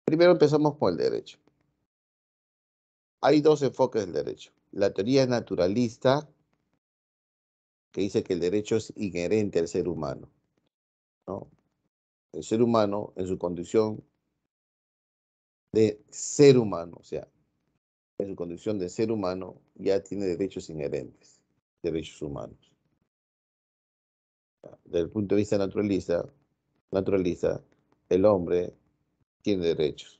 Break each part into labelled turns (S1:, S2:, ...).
S1: Primero empezamos con el derecho. Hay dos enfoques del derecho. La teoría naturalista, que dice que el derecho es inherente al ser humano, ¿no? El ser humano, en su condición de ser humano, o sea, en su condición de ser humano, ya tiene derechos inherentes, derechos humanos. Desde el punto de vista naturalista, el hombre tiene derechos,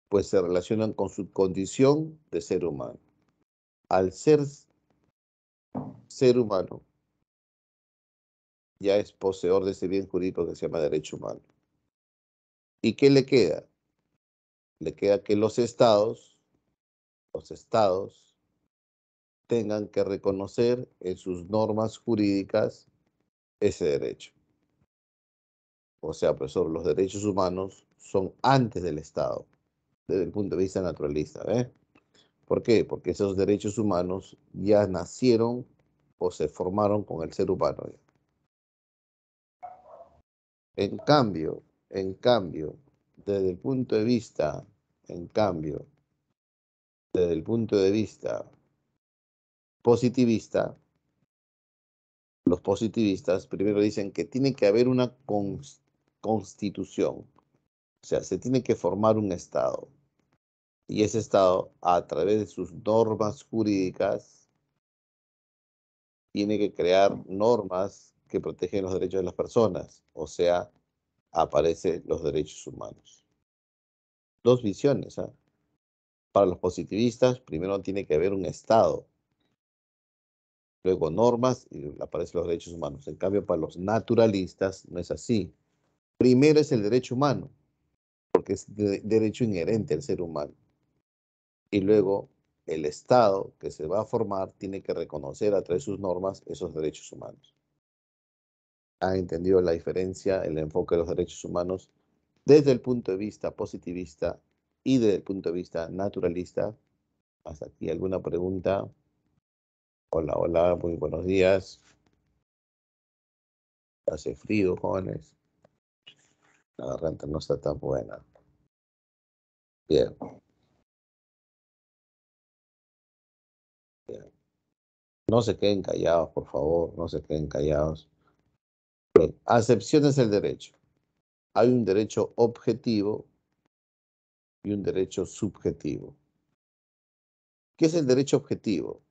S1: pues se relacionan con su condición de ser humano. Al ser humano, ya es poseedor de ese bien jurídico que se llama derecho humano. ¿Y qué le queda? Le queda que los estados tengan que reconocer en sus normas jurídicas ese derecho. O sea, profesor, los derechos humanos son antes del Estado, desde el punto de vista naturalista, ¿eh? ¿Por qué? Porque esos derechos humanos ya nacieron o se formaron con el ser humano. En cambio, desde el punto de vista, en cambio, desde el punto de vista positivista, los positivistas primero dicen que tiene que haber una constitución, o sea, se tiene que formar un Estado. Y ese Estado, a través de sus normas jurídicas, tiene que crear normas que protegen los derechos de las personas, o sea, aparecen los derechos humanos. Dos visiones, ¿ah? Para los positivistas, primero tiene que haber un Estado, luego normas y aparecen los derechos humanos. En cambio, para los naturalistas no es así. Primero es el derecho humano, porque es derecho inherente al ser humano. Y luego el Estado que se va a formar tiene que reconocer a través de sus normas esos derechos humanos. ¿Han entendido la diferencia, el enfoque de los derechos humanos desde el punto de vista positivista y desde el punto de vista naturalista? Hasta aquí, ¿alguna pregunta? Hola, hola, muy buenos días. Hace frío, jóvenes. La garganta no está tan buena. Bien, bien. No se queden callados, por favor, no se queden callados. Bien, acepciones del derecho. Hay un derecho objetivo y un derecho subjetivo. ¿Qué es el derecho objetivo?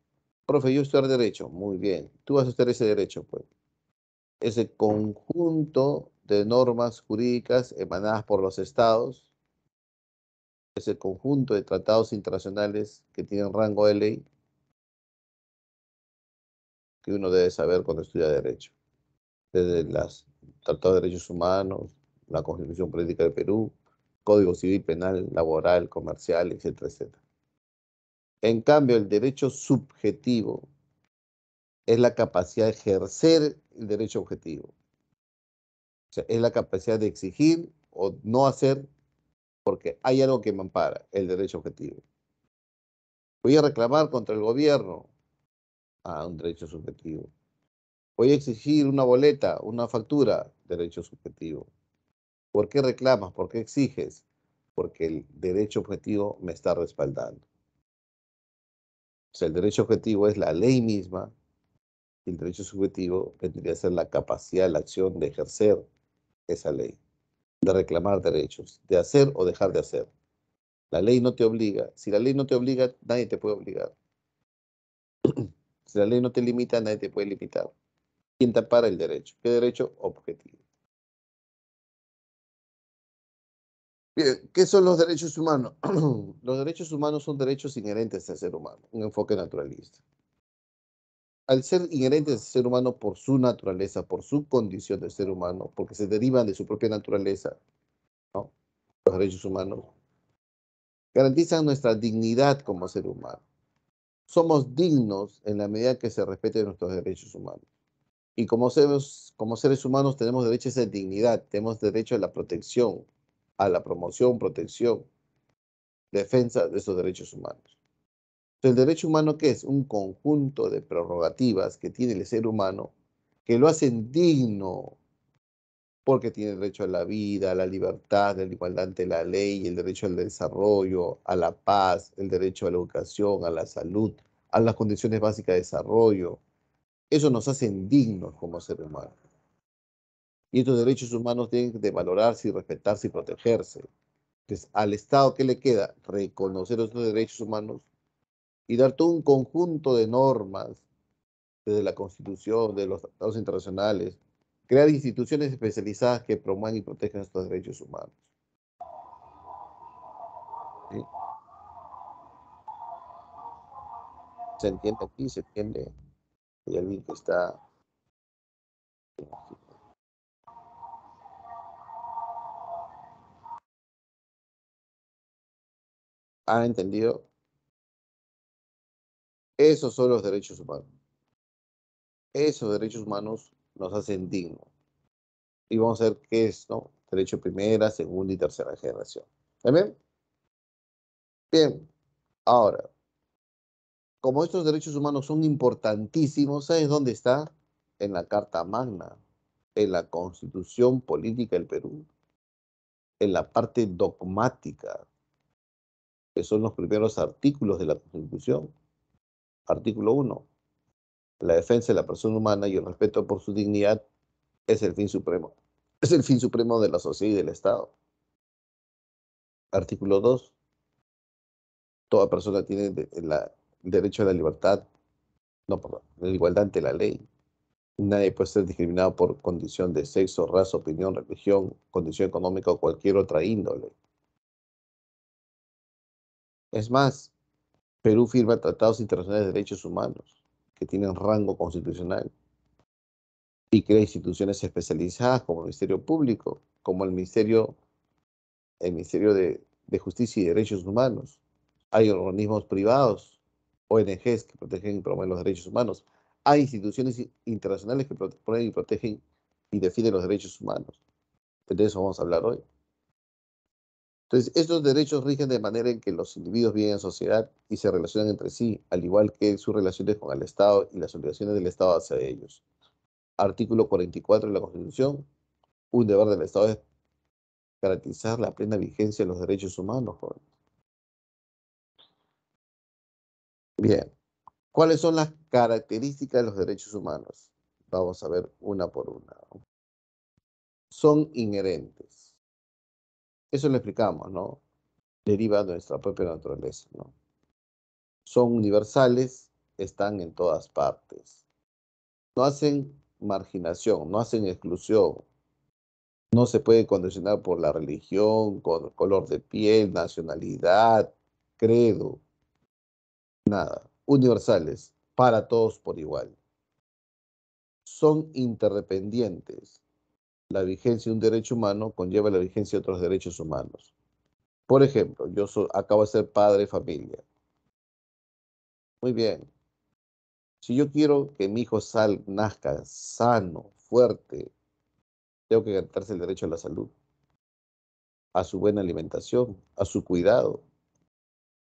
S1: Profe, yo estudiar derecho. Muy bien. Tú vas a estudiar ese derecho, pues. Ese conjunto de normas jurídicas emanadas por los estados, ese conjunto de tratados internacionales que tienen rango de ley, que uno debe saber cuando estudia derecho. Desde los tratados de derechos humanos, la Constitución Política del Perú, Código Civil Penal, Laboral, Comercial, etcétera, etcétera. En cambio, el derecho subjetivo es la capacidad de ejercer el derecho objetivo. O sea, es la capacidad de exigir o no hacer porque hay algo que me ampara, el derecho objetivo. Voy a reclamar contra el gobierno, un derecho subjetivo. Voy a exigir una boleta, una factura, derecho subjetivo. ¿Por qué reclamas? ¿Por qué exiges? Porque el derecho objetivo me está respaldando. O sea, el derecho objetivo es la ley misma y el derecho subjetivo vendría a ser la capacidad, la acción de ejercer esa ley, de reclamar derechos, de hacer o dejar de hacer. La ley no te obliga. Si la ley no te obliga, nadie te puede obligar. Si la ley no te limita, nadie te puede limitar. ¿Quién te ampara el derecho? ¿Qué derecho? Objetivo. Bien, ¿qué son los derechos humanos? Los derechos humanos son derechos inherentes al ser humano, un enfoque naturalista. Al ser inherentes al ser humano por su naturaleza, por su condición de ser humano, porque se derivan de su propia naturaleza, ¿no? Los derechos humanos garantizan nuestra dignidad como ser humano. Somos dignos en la medida que se respeten nuestros derechos humanos. Y como seres humanos tenemos derecho a esa dignidad, tenemos derecho a la protección, a la promoción, protección, defensa de esos derechos humanos. El derecho humano, ¿qué es? Un conjunto de prerrogativas que tiene el ser humano que lo hacen digno porque tiene derecho a la vida, a la libertad, a la igualdad ante la ley, el derecho al desarrollo, a la paz, el derecho a la educación, a la salud, a las condiciones básicas de desarrollo. Eso nos hace dignos como seres humanos. Y estos derechos humanos tienen de valorarse y respetarse y protegerse. Entonces, al Estado, ¿qué le queda? Reconocer estos derechos humanos y dar todo un conjunto de normas, desde la Constitución, de los tratados internacionales, crear instituciones especializadas que promuevan y protejan estos derechos humanos. ¿Sí? ¿Se entiende aquí? ¿Se entiende? Hay alguien que está... ¿Ha entendido? Esos son los derechos humanos. Esos derechos humanos nos hacen dignos. Y vamos a ver qué es, ¿no? Derecho primera, segunda y tercera generación. ¿Está bien? Bien. Ahora, como estos derechos humanos son importantísimos, ¿sabes dónde está? En la Carta Magna, en la Constitución Política del Perú, en la parte dogmática, que son los primeros artículos de la Constitución. Artículo 1. La defensa de la persona humana y el respeto por su dignidad es el fin supremo. Es el fin supremo de la sociedad y del Estado. Artículo 2. Toda persona tiene el derecho a la libertad, no, perdón, la igualdad ante la ley. Nadie puede ser discriminado por condición de sexo, raza, opinión, religión, condición económica o cualquier otra índole. Es más, Perú firma tratados internacionales de derechos humanos que tienen rango constitucional y crea instituciones especializadas como el Ministerio Público, como el Ministerio de Justicia y Derechos Humanos. Hay organismos privados, ONGs que protegen y promueven los derechos humanos. Hay instituciones internacionales que proponen y protegen y defienden los derechos humanos. De eso vamos a hablar hoy. Entonces, estos derechos rigen de manera en que los individuos viven en sociedad y se relacionan entre sí, al igual que sus relaciones con el Estado y las obligaciones del Estado hacia ellos. Artículo 44 de la Constitución. Un deber del Estado es garantizar la plena vigencia de los derechos humanos, joven. Bien, ¿cuáles son las características de los derechos humanos? Vamos a ver una por una. Son inherentes. Eso lo explicamos, ¿no? Deriva de nuestra propia naturaleza, ¿no? Son universales, están en todas partes. No hacen marginación, no hacen exclusión. No se puede condicionar por la religión, color de piel, nacionalidad, credo, nada. Universales, para todos por igual. Son interdependientes. La vigencia de un derecho humano conlleva la vigencia de otros derechos humanos. Por ejemplo, acabo de ser padre de familia. Muy bien. Si yo quiero que mi hijo nazca sano, fuerte, tengo que garantirse el derecho a la salud, a su buena alimentación, a su cuidado.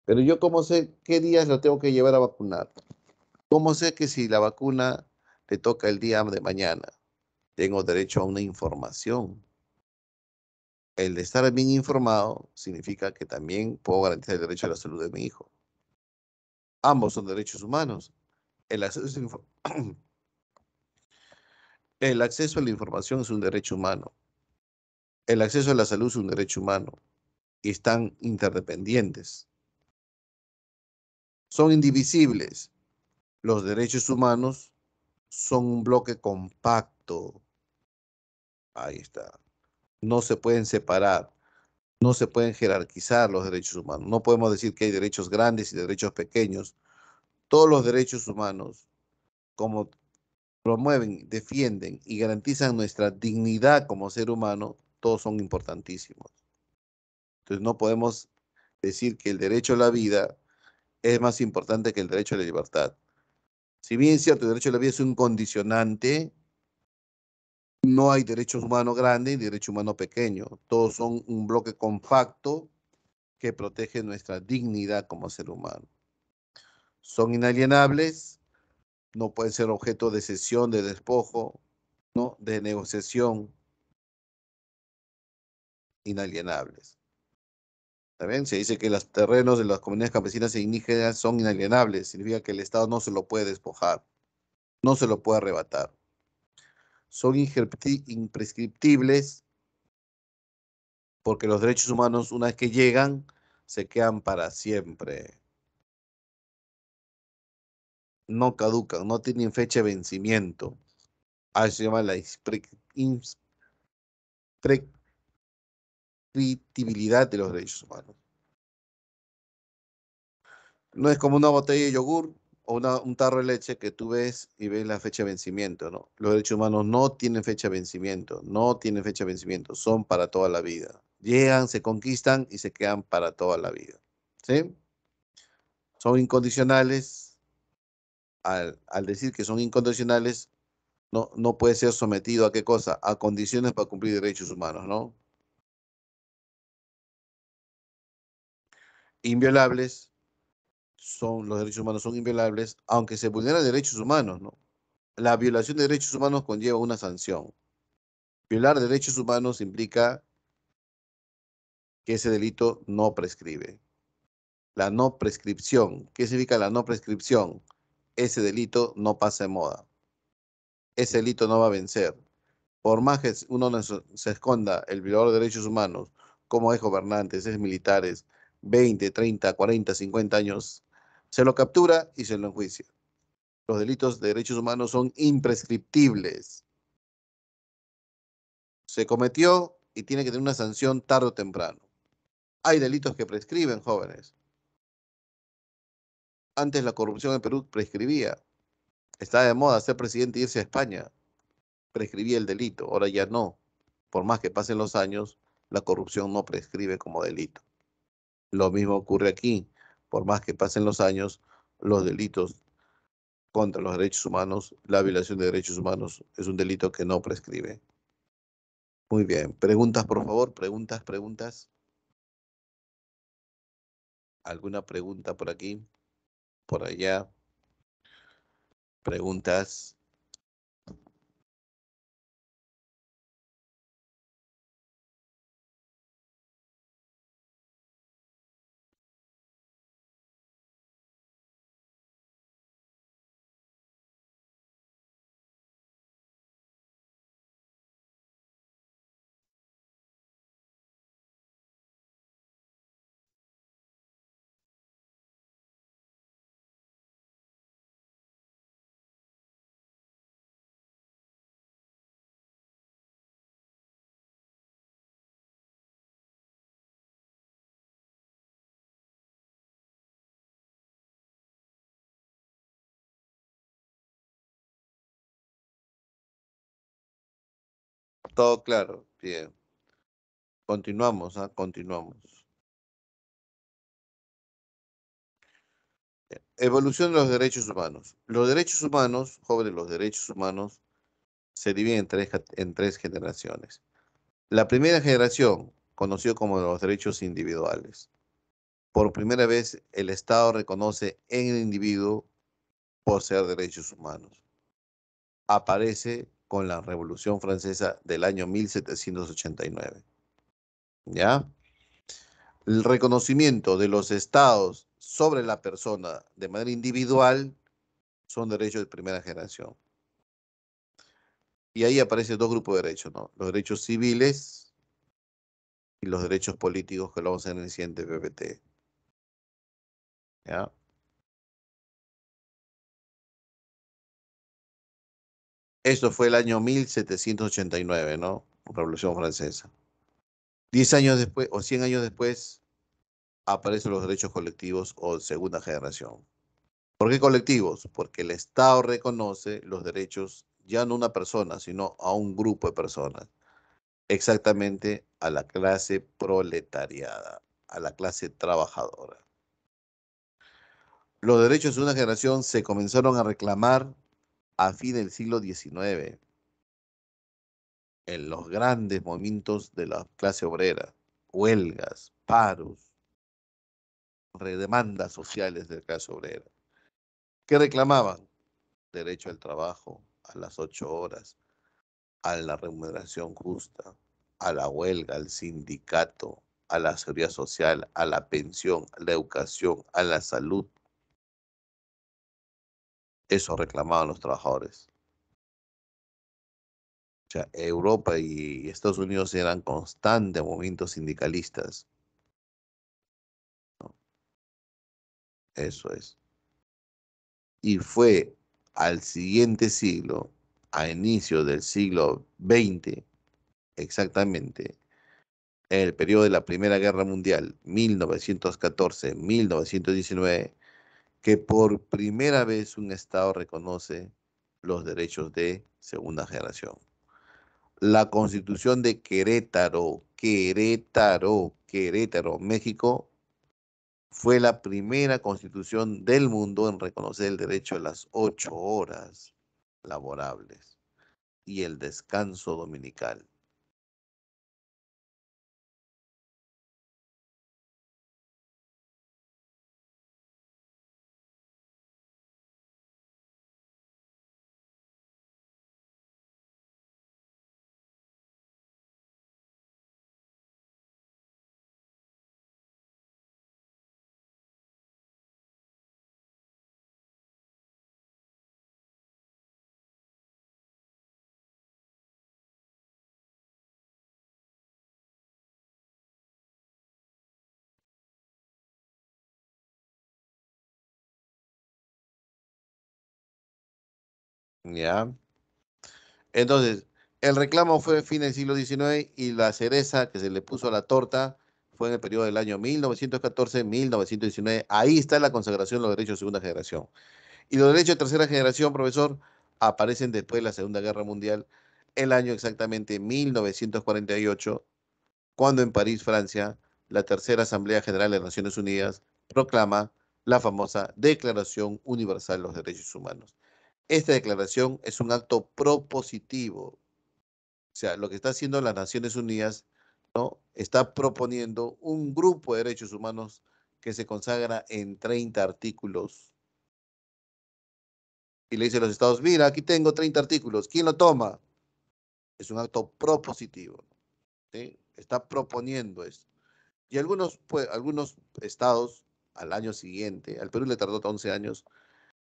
S1: Pero yo cómo sé qué días lo tengo que llevar a vacunar. ¿Cómo sé que si la vacuna le toca el día de mañana? Tengo derecho a una información. El de estar bien informado significa que también puedo garantizar el derecho a la salud de mi hijo. Ambos son derechos humanos. El acceso, el acceso a la información es un derecho humano. El acceso a la salud es un derecho humano y están interdependientes. Son indivisibles. Los derechos humanos son un bloque compacto. Ahí está. No se pueden separar. No se pueden jerarquizar los derechos humanos. No podemos decir que hay derechos grandes y derechos pequeños. Todos los derechos humanos, como promueven, defienden y garantizan nuestra dignidad como ser humano, todos son importantísimos. Entonces no podemos decir que el derecho a la vida es más importante que el derecho a la libertad. Si bien es cierto, el derecho a la vida es un condicionante, no hay derecho humano grande y derecho humano pequeño. Todos son un bloque compacto que protege nuestra dignidad como ser humano. Son inalienables, no pueden ser objeto de cesión, de despojo, ¿no? De negociación. inalienables. ¿Está bien? Se dice que los terrenos de las comunidades campesinas e indígenas son inalienables. Significa que el Estado no se lo puede despojar, no se lo puede arrebatar. Son imprescriptibles porque los derechos humanos, una vez que llegan, se quedan para siempre. No caducan, no tienen fecha de vencimiento. A eso se llama la imprescriptibilidad de los derechos humanos. No es como una botella de yogur o un tarro de leche que tú ves y ves la fecha de vencimiento, ¿no? Los derechos humanos no tienen fecha de vencimiento, no tienen fecha de vencimiento, son para toda la vida. Llegan, se conquistan y se quedan para toda la vida. ¿Sí? Son incondicionales. Al decir que son incondicionales, no puede ser sometido a qué cosa, a condiciones para cumplir derechos humanos, ¿no? Inviolables, los derechos humanos son inviolables, aunque se vulneran derechos humanos, ¿no? La violación de derechos humanos conlleva una sanción. Violar derechos humanos implica que ese delito no prescribe. La no prescripción, ¿qué significa la no prescripción? Ese delito no pasa de moda. Ese delito no va a vencer. Por más que uno no se esconda el violador de derechos humanos, como es gobernantes, es militares, 20, 30, 40, 50 años, se lo captura y se lo enjuicia. Los delitos de derechos humanos son imprescriptibles. Se cometió y tiene que tener una sanción tarde o temprano. Hay delitos que prescriben, jóvenes. Antes la corrupción en Perú prescribía. Estaba de moda ser presidente e irse a España. Prescribía el delito. Ahora ya no. Por más que pasen los años, la corrupción no prescribe como delito. Lo mismo ocurre aquí. Por más que pasen los años, los delitos contra los derechos humanos, la violación de derechos humanos es un delito que no prescribe. Muy bien. Preguntas, por favor. Preguntas, preguntas. ¿Alguna pregunta por aquí? Por allá. Preguntas. Todo claro. Bien. Continuamos, ¿ah? Continuamos. Evolución de los derechos humanos. Los derechos humanos, jóvenes, los derechos humanos se dividen en tres generaciones. La primera generación, conocido como los derechos individuales. Por primera vez, el Estado reconoce en el individuo poseer derechos humanos. Aparece con la Revolución Francesa del año 1789. ¿Ya? El reconocimiento de los estados sobre la persona de manera individual son derechos de primera generación. Y ahí aparecen dos grupos de derechos, ¿no? Los derechos civiles y los derechos políticos que lo vamos a ver en el siguiente PPT. ¿Ya? Esto fue el año 1789, ¿no? Revolución Francesa. 10 años después o 100 años después aparecen los derechos colectivos o segunda generación. ¿Por qué colectivos? Porque el Estado reconoce los derechos ya no a una persona, sino a un grupo de personas. Exactamente a la clase proletariada, a la clase trabajadora. Los derechos de una generación se comenzaron a reclamar a fin del siglo XIX, en los grandes movimientos de la clase obrera, huelgas, paros, demandas sociales de la clase obrera. ¿Qué reclamaban? Derecho al trabajo, a las 8 horas, a la remuneración justa, a la huelga, al sindicato, a la seguridad social, a la pensión, a la educación, a la salud. Eso reclamaban los trabajadores. O sea, Europa y Estados Unidos eran constantes movimientos sindicalistas, ¿no? Eso es. Y fue al siguiente siglo, a inicio del siglo XX, exactamente, en el periodo de la Primera Guerra Mundial, 1914-1919, que por primera vez un Estado reconoce los derechos de segunda generación. La Constitución de Querétaro, México, fue la primera constitución del mundo en reconocer el derecho a las 8 horas laborables y el descanso dominical. ¿Ya? Entonces, el reclamo fue a fines del siglo XIX y la cereza que se le puso a la torta fue en el periodo del año 1914-1919. Ahí está la consagración de los derechos de segunda generación. Y los derechos de tercera generación, profesor, aparecen después de la Segunda Guerra Mundial, el año exactamente 1948, cuando en París, Francia, la Tercera Asamblea General de las Naciones Unidas proclama la famosa Declaración Universal de los Derechos Humanos. Esta declaración es un acto propositivo, o sea, lo que está haciendo las Naciones Unidas, ¿no? Está proponiendo un grupo de derechos humanos que se consagra en 30 artículos. Y le dice a los estados, mira, aquí tengo 30 artículos, ¿quién lo toma? Es un acto propositivo, ¿sí? Está proponiendo esto. Y algunos, pues, algunos estados al año siguiente, al Perú le tardó 11 años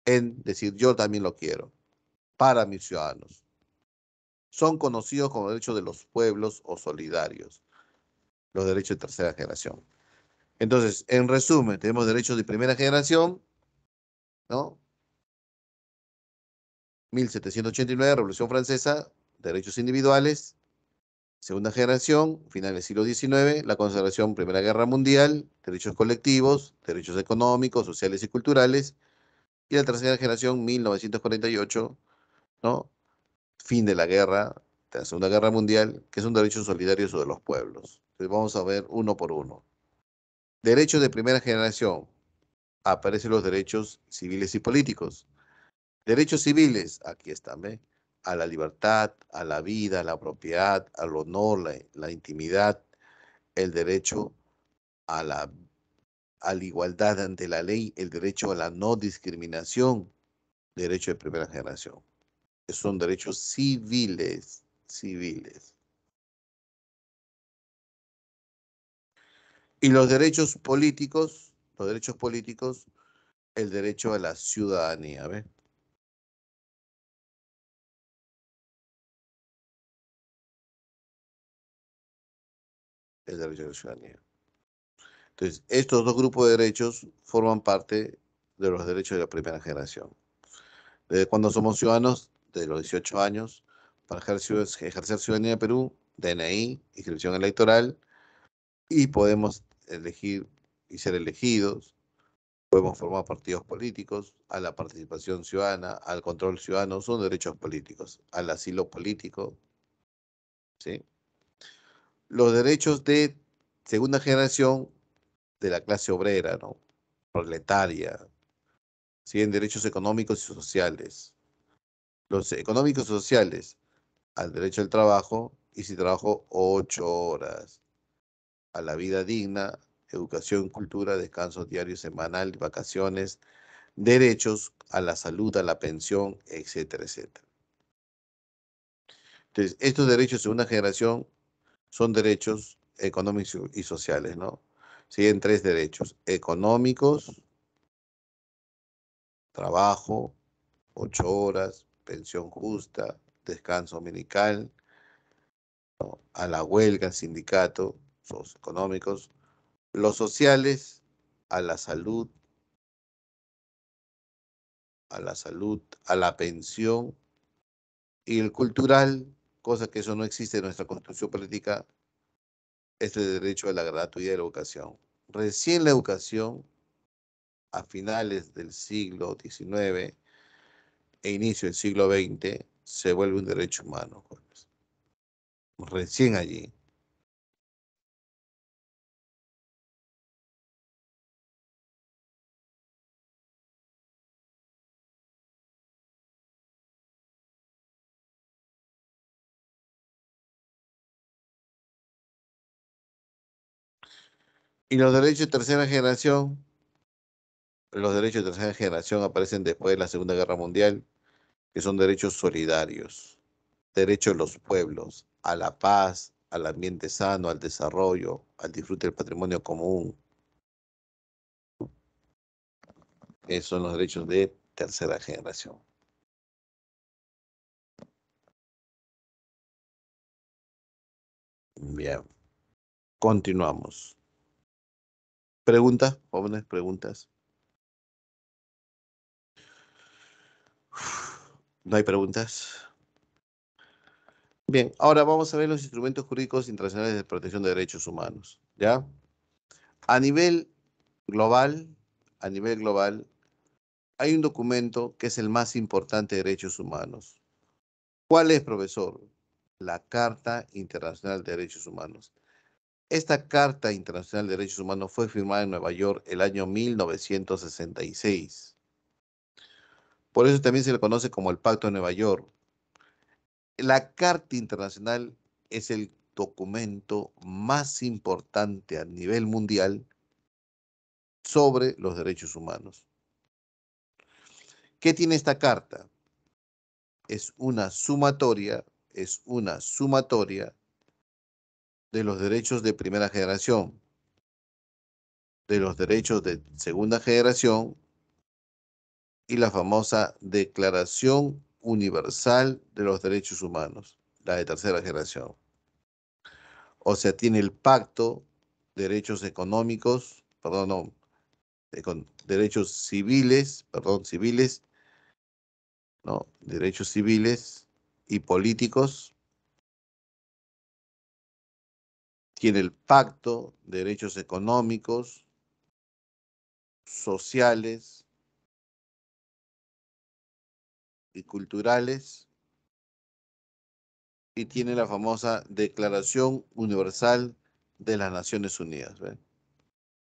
S1: en decir, yo también lo quiero, para mis ciudadanos. Son conocidos como derechos de los pueblos o solidarios, los derechos de tercera generación. Entonces, en resumen, tenemos derechos de primera generación, ¿no? 1789, Revolución Francesa, derechos individuales. Segunda generación, final del siglo XIX, la consagración Primera Guerra Mundial, derechos colectivos, derechos económicos, sociales y culturales. Y la tercera generación, 1948, ¿no? Fin de la guerra, de la Segunda Guerra Mundial, que son derechos solidarios de los pueblos. Entonces vamos a ver uno por uno. Derechos de primera generación. Aparecen los derechos civiles y políticos. Derechos civiles, aquí están, ¿ve? A la libertad, a la vida, a la propiedad, al honor, la intimidad, el derecho a la igualdad ante la ley, el derecho a la no discriminación, derecho de primera generación. Esos son derechos civiles, civiles. Y los derechos políticos, el derecho a la ciudadanía, ¿ve? El derecho a la ciudadanía. Entonces, estos dos grupos de derechos forman parte de los derechos de la primera generación. Desde cuando somos ciudadanos, de los 18 años, para ejercer ciudadanía de Perú, DNI, inscripción electoral, y podemos elegir y ser elegidos, podemos formar partidos políticos, a la participación ciudadana, al control ciudadano, son derechos políticos, al asilo político, ¿sí? Los derechos de segunda generación de la clase obrera, ¿no? Proletaria, ¿sí? En derechos económicos y sociales. Los económicos y sociales, al derecho al trabajo, y si trabajo 8 horas, a la vida digna, educación, cultura, descanso diario, semanal, vacaciones, derechos a la salud, a la pensión, etcétera, etcétera. Entonces, estos derechos de segunda generación son derechos económicos y sociales, ¿no? Siguen tres derechos: económicos, trabajo, 8 horas, pensión justa, descanso dominical, ¿no? A la huelga, sindicato, los económicos, los sociales, a la salud, a la pensión, y el cultural, cosa que eso no existe en nuestra constitución política, es el derecho a la gratuidad de la educación. Recién la educación, a finales del siglo XIX e inicio del siglo XX, se vuelve un derecho humano, jóvenes. Recién allí. Y los derechos de tercera generación, los derechos de tercera generación aparecen después de la Segunda Guerra Mundial, que son derechos solidarios, derechos de los pueblos, a la paz, al ambiente sano, al desarrollo, al disfrute del patrimonio común. Esos son los derechos de tercera generación. Bien, continuamos. ¿Preguntas, jóvenes? ¿Preguntas? ¿No hay preguntas? Bien, ahora vamos a ver los instrumentos jurídicos internacionales de protección de derechos humanos, ¿ya? A nivel global, a nivel global, hay un documento que es el más importante de derechos humanos. ¿Cuál es, profesor? La Carta Internacional de Derechos Humanos. Esta Carta Internacional de Derechos Humanos fue firmada en Nueva York el año 1966. Por eso también se le conoce como el Pacto de Nueva York. La Carta Internacional es el documento más importante a nivel mundial sobre los derechos humanos. ¿Qué tiene esta carta? Es una sumatoria de los derechos de primera generación, de los derechos de segunda generación y la famosa Declaración Universal de los Derechos Humanos, la de tercera generación. O sea, tiene el pacto, derechos económicos, perdón, no, derechos civiles, perdón, civiles, ¿no? Derechos civiles y políticos. Tiene el pacto, derechos económicos, sociales y culturales, y tiene la famosa Declaración Universal de las Naciones Unidas. ¿Ven?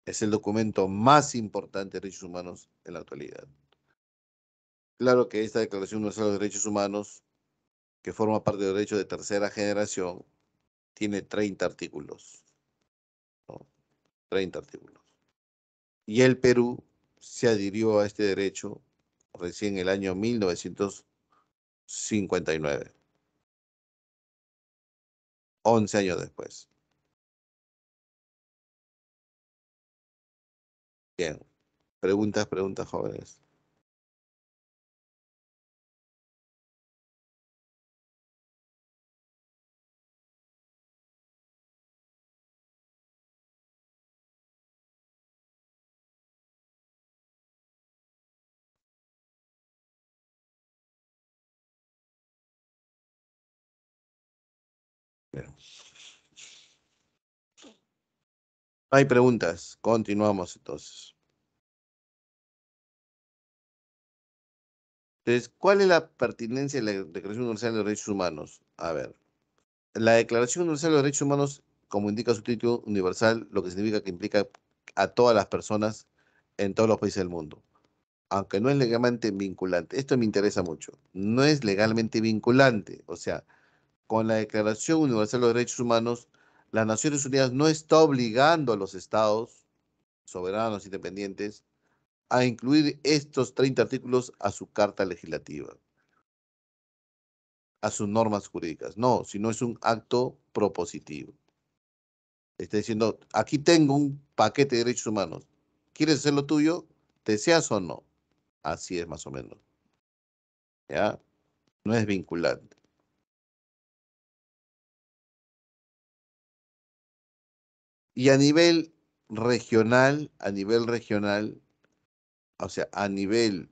S1: Es el documento más importante de derechos humanos en la actualidad. Claro que esta Declaración Universal de los Derechos Humanos, que forma parte del derecho de tercera generación, tiene 30 artículos, ¿no? 30 artículos. Y el Perú se adhirió a este derecho recién en el año 1959, 11 años después. Bien, preguntas, preguntas, jóvenes. Bien. No hay preguntas, continuamos entonces. Entonces, ¿cuál es la pertinencia de la Declaración Universal de los Derechos Humanos? A ver, la Declaración Universal de los Derechos Humanos, como indica su título universal, lo que significa que implica a todas las personas en todos los países del mundo, aunque no es legalmente vinculante. Esto me interesa mucho. No es legalmente vinculante. O sea, con la Declaración Universal de los Derechos Humanos, las Naciones Unidas no está obligando a los estados soberanos independientes a incluir estos 30 artículos a su carta legislativa, a sus normas jurídicas. No, sino es un acto propositivo. Está diciendo, aquí tengo un paquete de derechos humanos. ¿Quieres hacerlo tuyo? ¿Deseas o no? Así es más o menos. ¿Ya? No es vinculante. Y a nivel regional, o sea, a nivel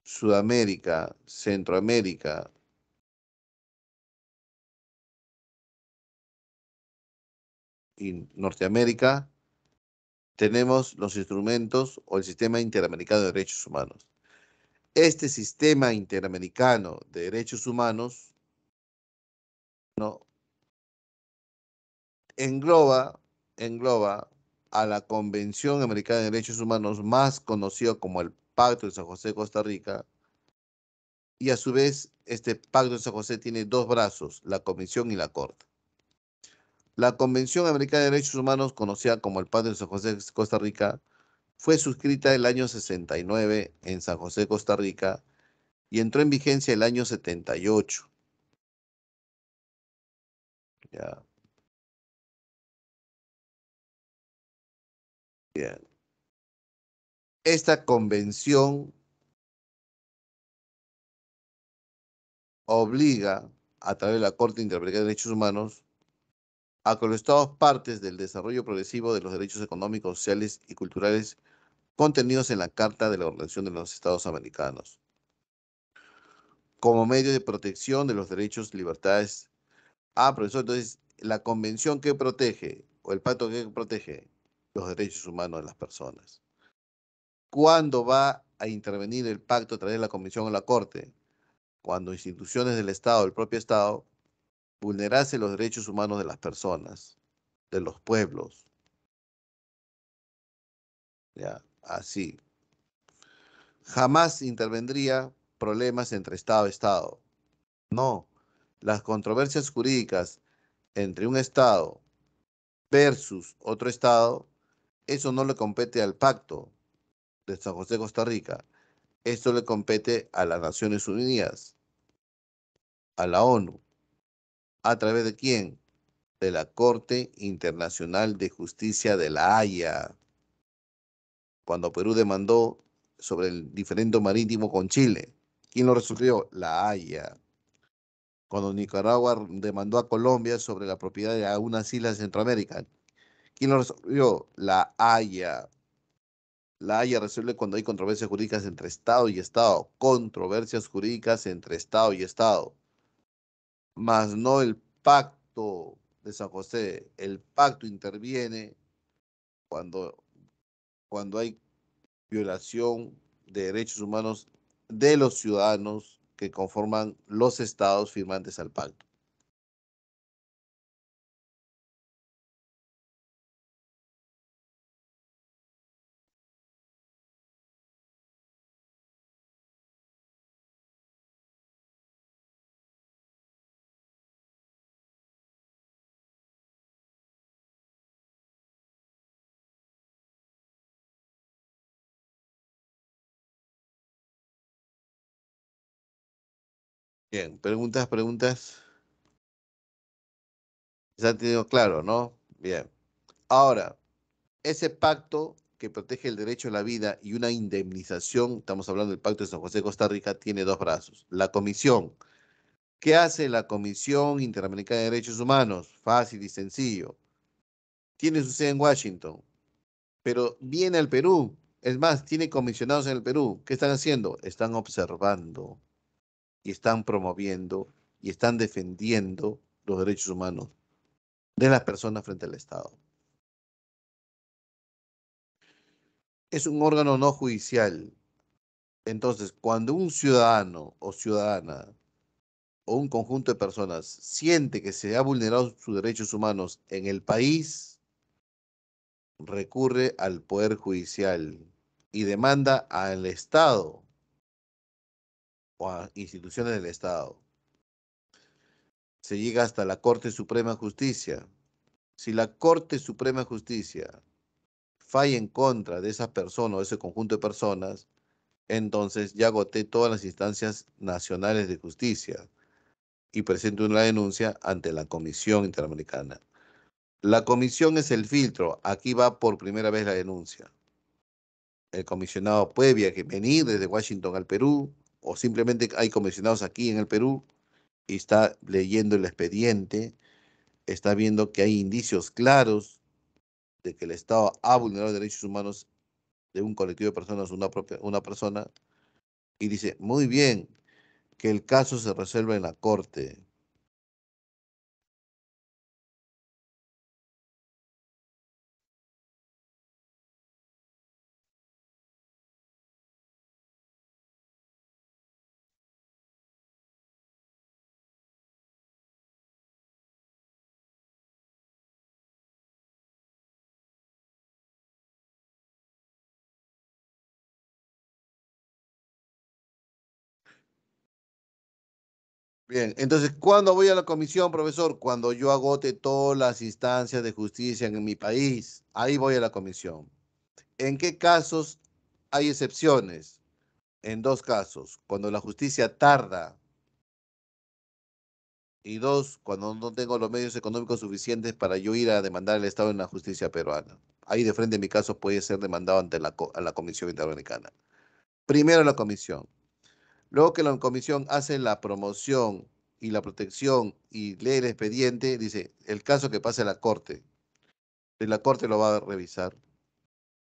S1: Sudamérica, Centroamérica y Norteamérica, tenemos los instrumentos o el sistema interamericano de derechos humanos. Este sistema interamericano de derechos humanos, ¿no? engloba a la Convención Americana de Derechos Humanos, más conocida como el Pacto de San José de Costa Rica, y a su vez este Pacto de San José tiene dos brazos, la Comisión y la Corte. La Convención Americana de Derechos Humanos, conocida como el Pacto de San José de Costa Rica, fue suscrita el año 69 en San José, Costa Rica, y entró en vigencia el año 78. Ya, bien. Esta convención obliga, a través de la Corte Interamericana de Derechos Humanos, a que los Estados partes del desarrollo progresivo de los derechos económicos, sociales y culturales contenidos en la Carta de la Organización de los Estados Americanos, como medio de protección de los derechos, libertades. Ah, profesor, entonces, ¿la convención que protege o el pacto que protege los derechos humanos de las personas? ¿Cuándo va a intervenir el pacto a través de la convención o la Corte? Cuando instituciones del Estado, el propio Estado, vulnerase los derechos humanos de las personas, de los pueblos, ya, así. Jamás intervendría problemas entre Estado y Estado. No, las controversias jurídicas entre un Estado versus otro Estado, eso no le compete al pacto de San José de Costa Rica. Esto le compete a las Naciones Unidas, a la ONU. ¿A través de quién? De la Corte Internacional de Justicia de La Haya, cuando Perú demandó sobre el diferendo marítimo con Chile. ¿Quién lo resolvió? La Haya. Cuando Nicaragua demandó a Colombia sobre la propiedad de algunas islas de Centroamérica. ¿Quién lo resolvió? La Haya. La Haya resuelve cuando hay controversias jurídicas entre Estado y Estado. Controversias jurídicas entre Estado y Estado. Más no el pacto de San José. El pacto interviene cuando, cuando hay violación de derechos humanos de los ciudadanos que conforman los estados firmantes al pacto. Bien, preguntas. Ya han tenido claro, ¿no? Bien. Ahora, ese pacto que protege el derecho a la vida y una indemnización, estamos hablando del Pacto de San José de Costa Rica, tiene dos brazos. La comisión. ¿Qué hace la Comisión Interamericana de Derechos Humanos? Fácil y sencillo. Tiene su sede en Washington, pero viene al Perú. Es más, tiene comisionados en el Perú. ¿Qué están haciendo? Están observando y están promoviendo y están defendiendo los derechos humanos de las personas frente al Estado. Es un órgano no judicial. Entonces, cuando un ciudadano o ciudadana o un conjunto de personas siente que se ha vulnerado sus derechos humanos en el país, recurre al Poder Judicial y demanda al Estado o a instituciones del Estado. Se llega hasta la Corte Suprema de Justicia. Si la Corte Suprema de Justicia falla en contra de esa persona o ese conjunto de personas, entonces ya agoté todas las instancias nacionales de justicia. y presente una denuncia ante la Comisión Interamericana. La comisión es el filtro. Aquí va por primera vez la denuncia. El comisionado puede venir desde Washington al Perú, o simplemente hay comisionados aquí en el Perú y está leyendo el expediente, está viendo que hay indicios claros de que el Estado ha vulnerado derechos humanos de un colectivo de personas, una persona, y dice, muy bien, que el caso se resuelva en la corte. Bien, entonces, ¿cuándo voy a la comisión, profesor? Cuando yo agote todas las instancias de justicia en mi país, ahí voy a la comisión. ¿En qué casos hay excepciones? En dos casos, cuando la justicia tarda y dos, cuando no tengo los medios económicos suficientes para yo ir a demandar al Estado en la justicia peruana. Ahí de frente mi caso puede ser demandado ante a la Comisión Interamericana. Primero la comisión. Luego que la comisión hace la promoción y la protección y lee el expediente, dice, el caso que pase a la corte. Y la corte lo va a revisar.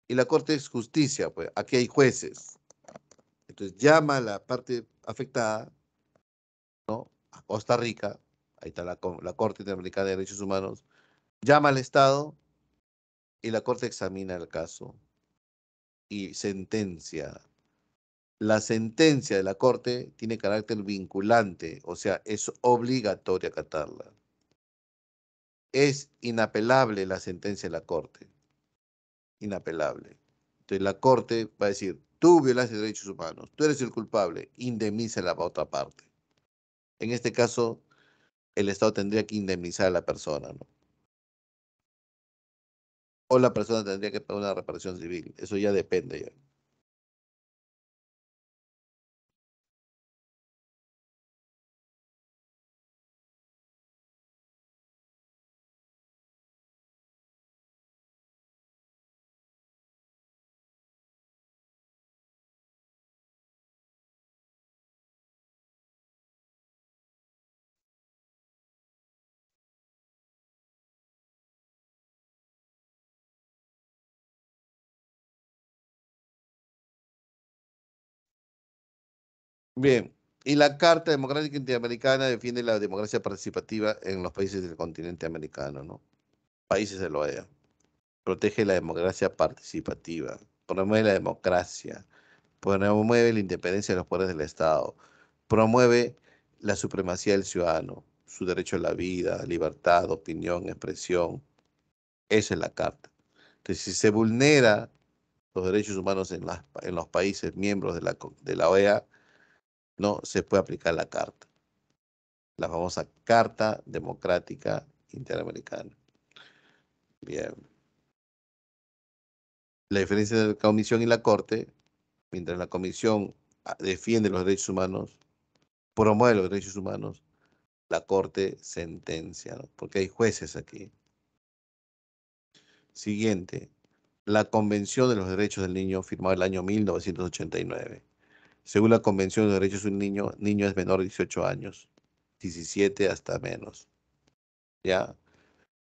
S1: Y la corte es justicia, pues aquí hay jueces. Entonces llama a la parte afectada, ¿no? A Costa Rica, ahí está la Corte Interamericana de Derechos Humanos, llama al Estado y la corte examina el caso y sentencia. La sentencia de la corte tiene carácter vinculante, o sea, es obligatoria acatarla. Es inapelable la sentencia de la corte, inapelable. Entonces la corte va a decir, tú violaste derechos humanos, tú eres el culpable, indemniza a la otra parte. En este caso, el Estado tendría que indemnizar a la persona, ¿no? O la persona tendría que pagar una reparación civil. Eso ya depende ya. Bien, y la Carta Democrática Interamericana defiende la democracia participativa en los países del continente americano, ¿no? Países de la OEA. Protege la democracia participativa, promueve la democracia, promueve la independencia de los poderes del Estado, promueve la supremacía del ciudadano, su derecho a la vida, libertad, opinión, expresión. Esa es la Carta. Entonces, si se vulnera los derechos humanos en los países miembros de la OEA, no se puede aplicar la Carta, la famosa Carta Democrática Interamericana. Bien. La diferencia de la Comisión y la Corte, mientras la Comisión defiende los derechos humanos, promueve los derechos humanos, la Corte sentencia, ¿no? Porque hay jueces aquí. Siguiente, la Convención de los Derechos del Niño, firmada el año 1989. Según la Convención de los Derechos del Niño, niño es menor de 18 años, 17 hasta menos, ¿ya?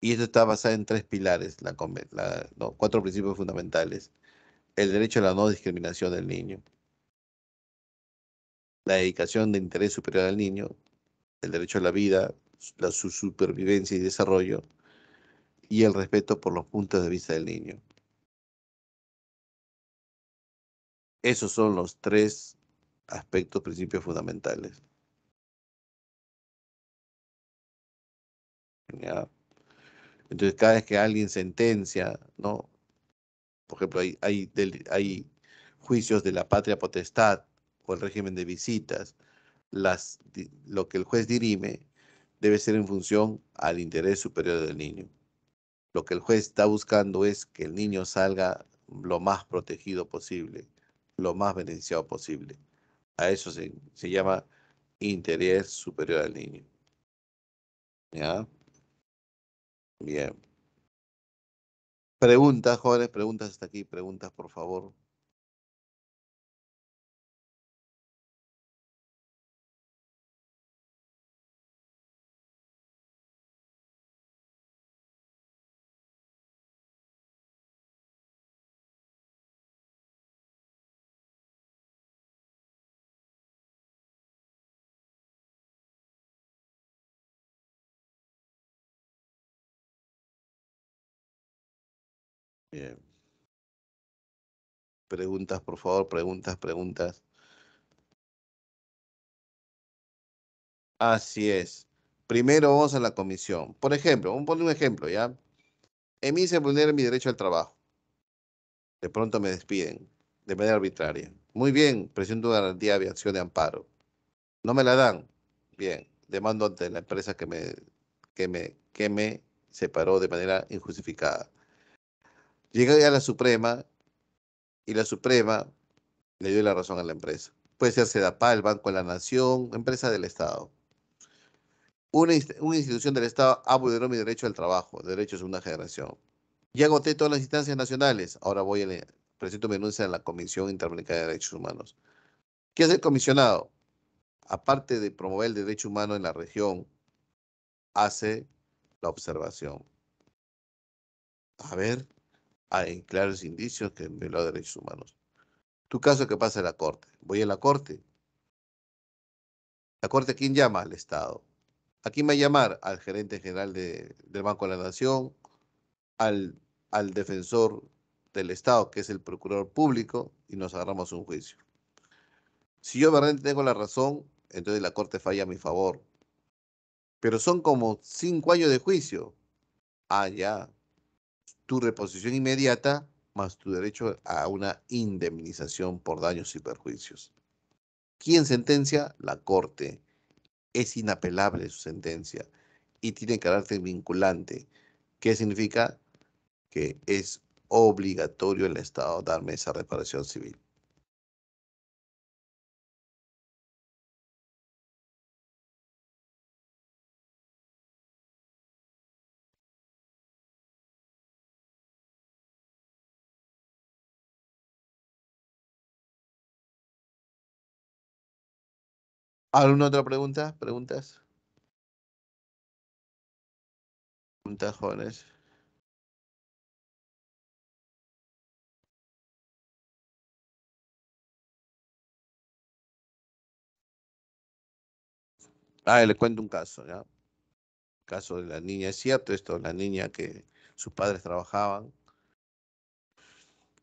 S1: Y esto está basado en tres pilares, no, cuatro principios fundamentales. El derecho a la no discriminación del niño, la dedicación de interés superior al niño, el derecho a la vida, su supervivencia y desarrollo, y el respeto por los puntos de vista del niño. Esos son los tres aspectos, principios fundamentales, ¿ya? Entonces, cada vez que alguien sentencia, ¿no? Por ejemplo, hay juicios de la patria potestad o el régimen de visitas. Lo que el juez dirime debe ser en función al interés superior del niño. Lo que el juez está buscando es que el niño salga lo más protegido posible, lo más beneficiado posible. A eso se llama interés superior al niño. ¿Ya? Bien. Preguntas, jóvenes, preguntas hasta aquí, preguntas, por favor. Bien. Preguntas, por favor, preguntas, preguntas. Así es. Primero vamos a la comisión. Por ejemplo, vamos a poner un ejemplo, ¿ya? En mí se vulnera mi derecho al trabajo. De pronto me despiden de manera arbitraria. Muy bien, presento una garantía de acción de amparo. No me la dan. Bien, demando ante la empresa que me separó de manera injustificada. Llegué a la Suprema y la Suprema le dio la razón a la empresa. Puede ser Sedapal, Banco de la Nación, empresa del Estado. Una institución del Estado ha vulnerado mi derecho al trabajo, derecho de segunda generación. Ya agoté todas las instancias nacionales. Ahora presento mi denuncia en la Comisión Interamericana de Derechos Humanos. ¿Qué hace el comisionado? Aparte de promover el derecho humano en la región, hace la observación. A ver, hay claros indicios que violó derechos humanos. Tu caso que pasa en la corte. Voy a la corte. ¿La corte quién llama? Al Estado. ¿A quién va a llamar? Al gerente general del Banco de la Nación, al, al defensor del Estado, que es el procurador público, y nos agarramos un juicio. Si yo verdaderamente tengo la razón, entonces la corte falla a mi favor. Pero son como 5 años de juicio. Ah, ya. Tu reposición inmediata más tu derecho a una indemnización por daños y perjuicios. ¿Quién sentencia? La corte. Es inapelable su sentencia y tiene carácter vinculante. ¿Qué significa? Que es obligatorio el Estado darme esa reparación civil. ¿Alguna otra pregunta? ¿Preguntas? ¿Preguntas, jóvenes? Ah, le cuento un caso, ¿ya? Caso de la niña, es cierto esto, la niña que sus padres trabajaban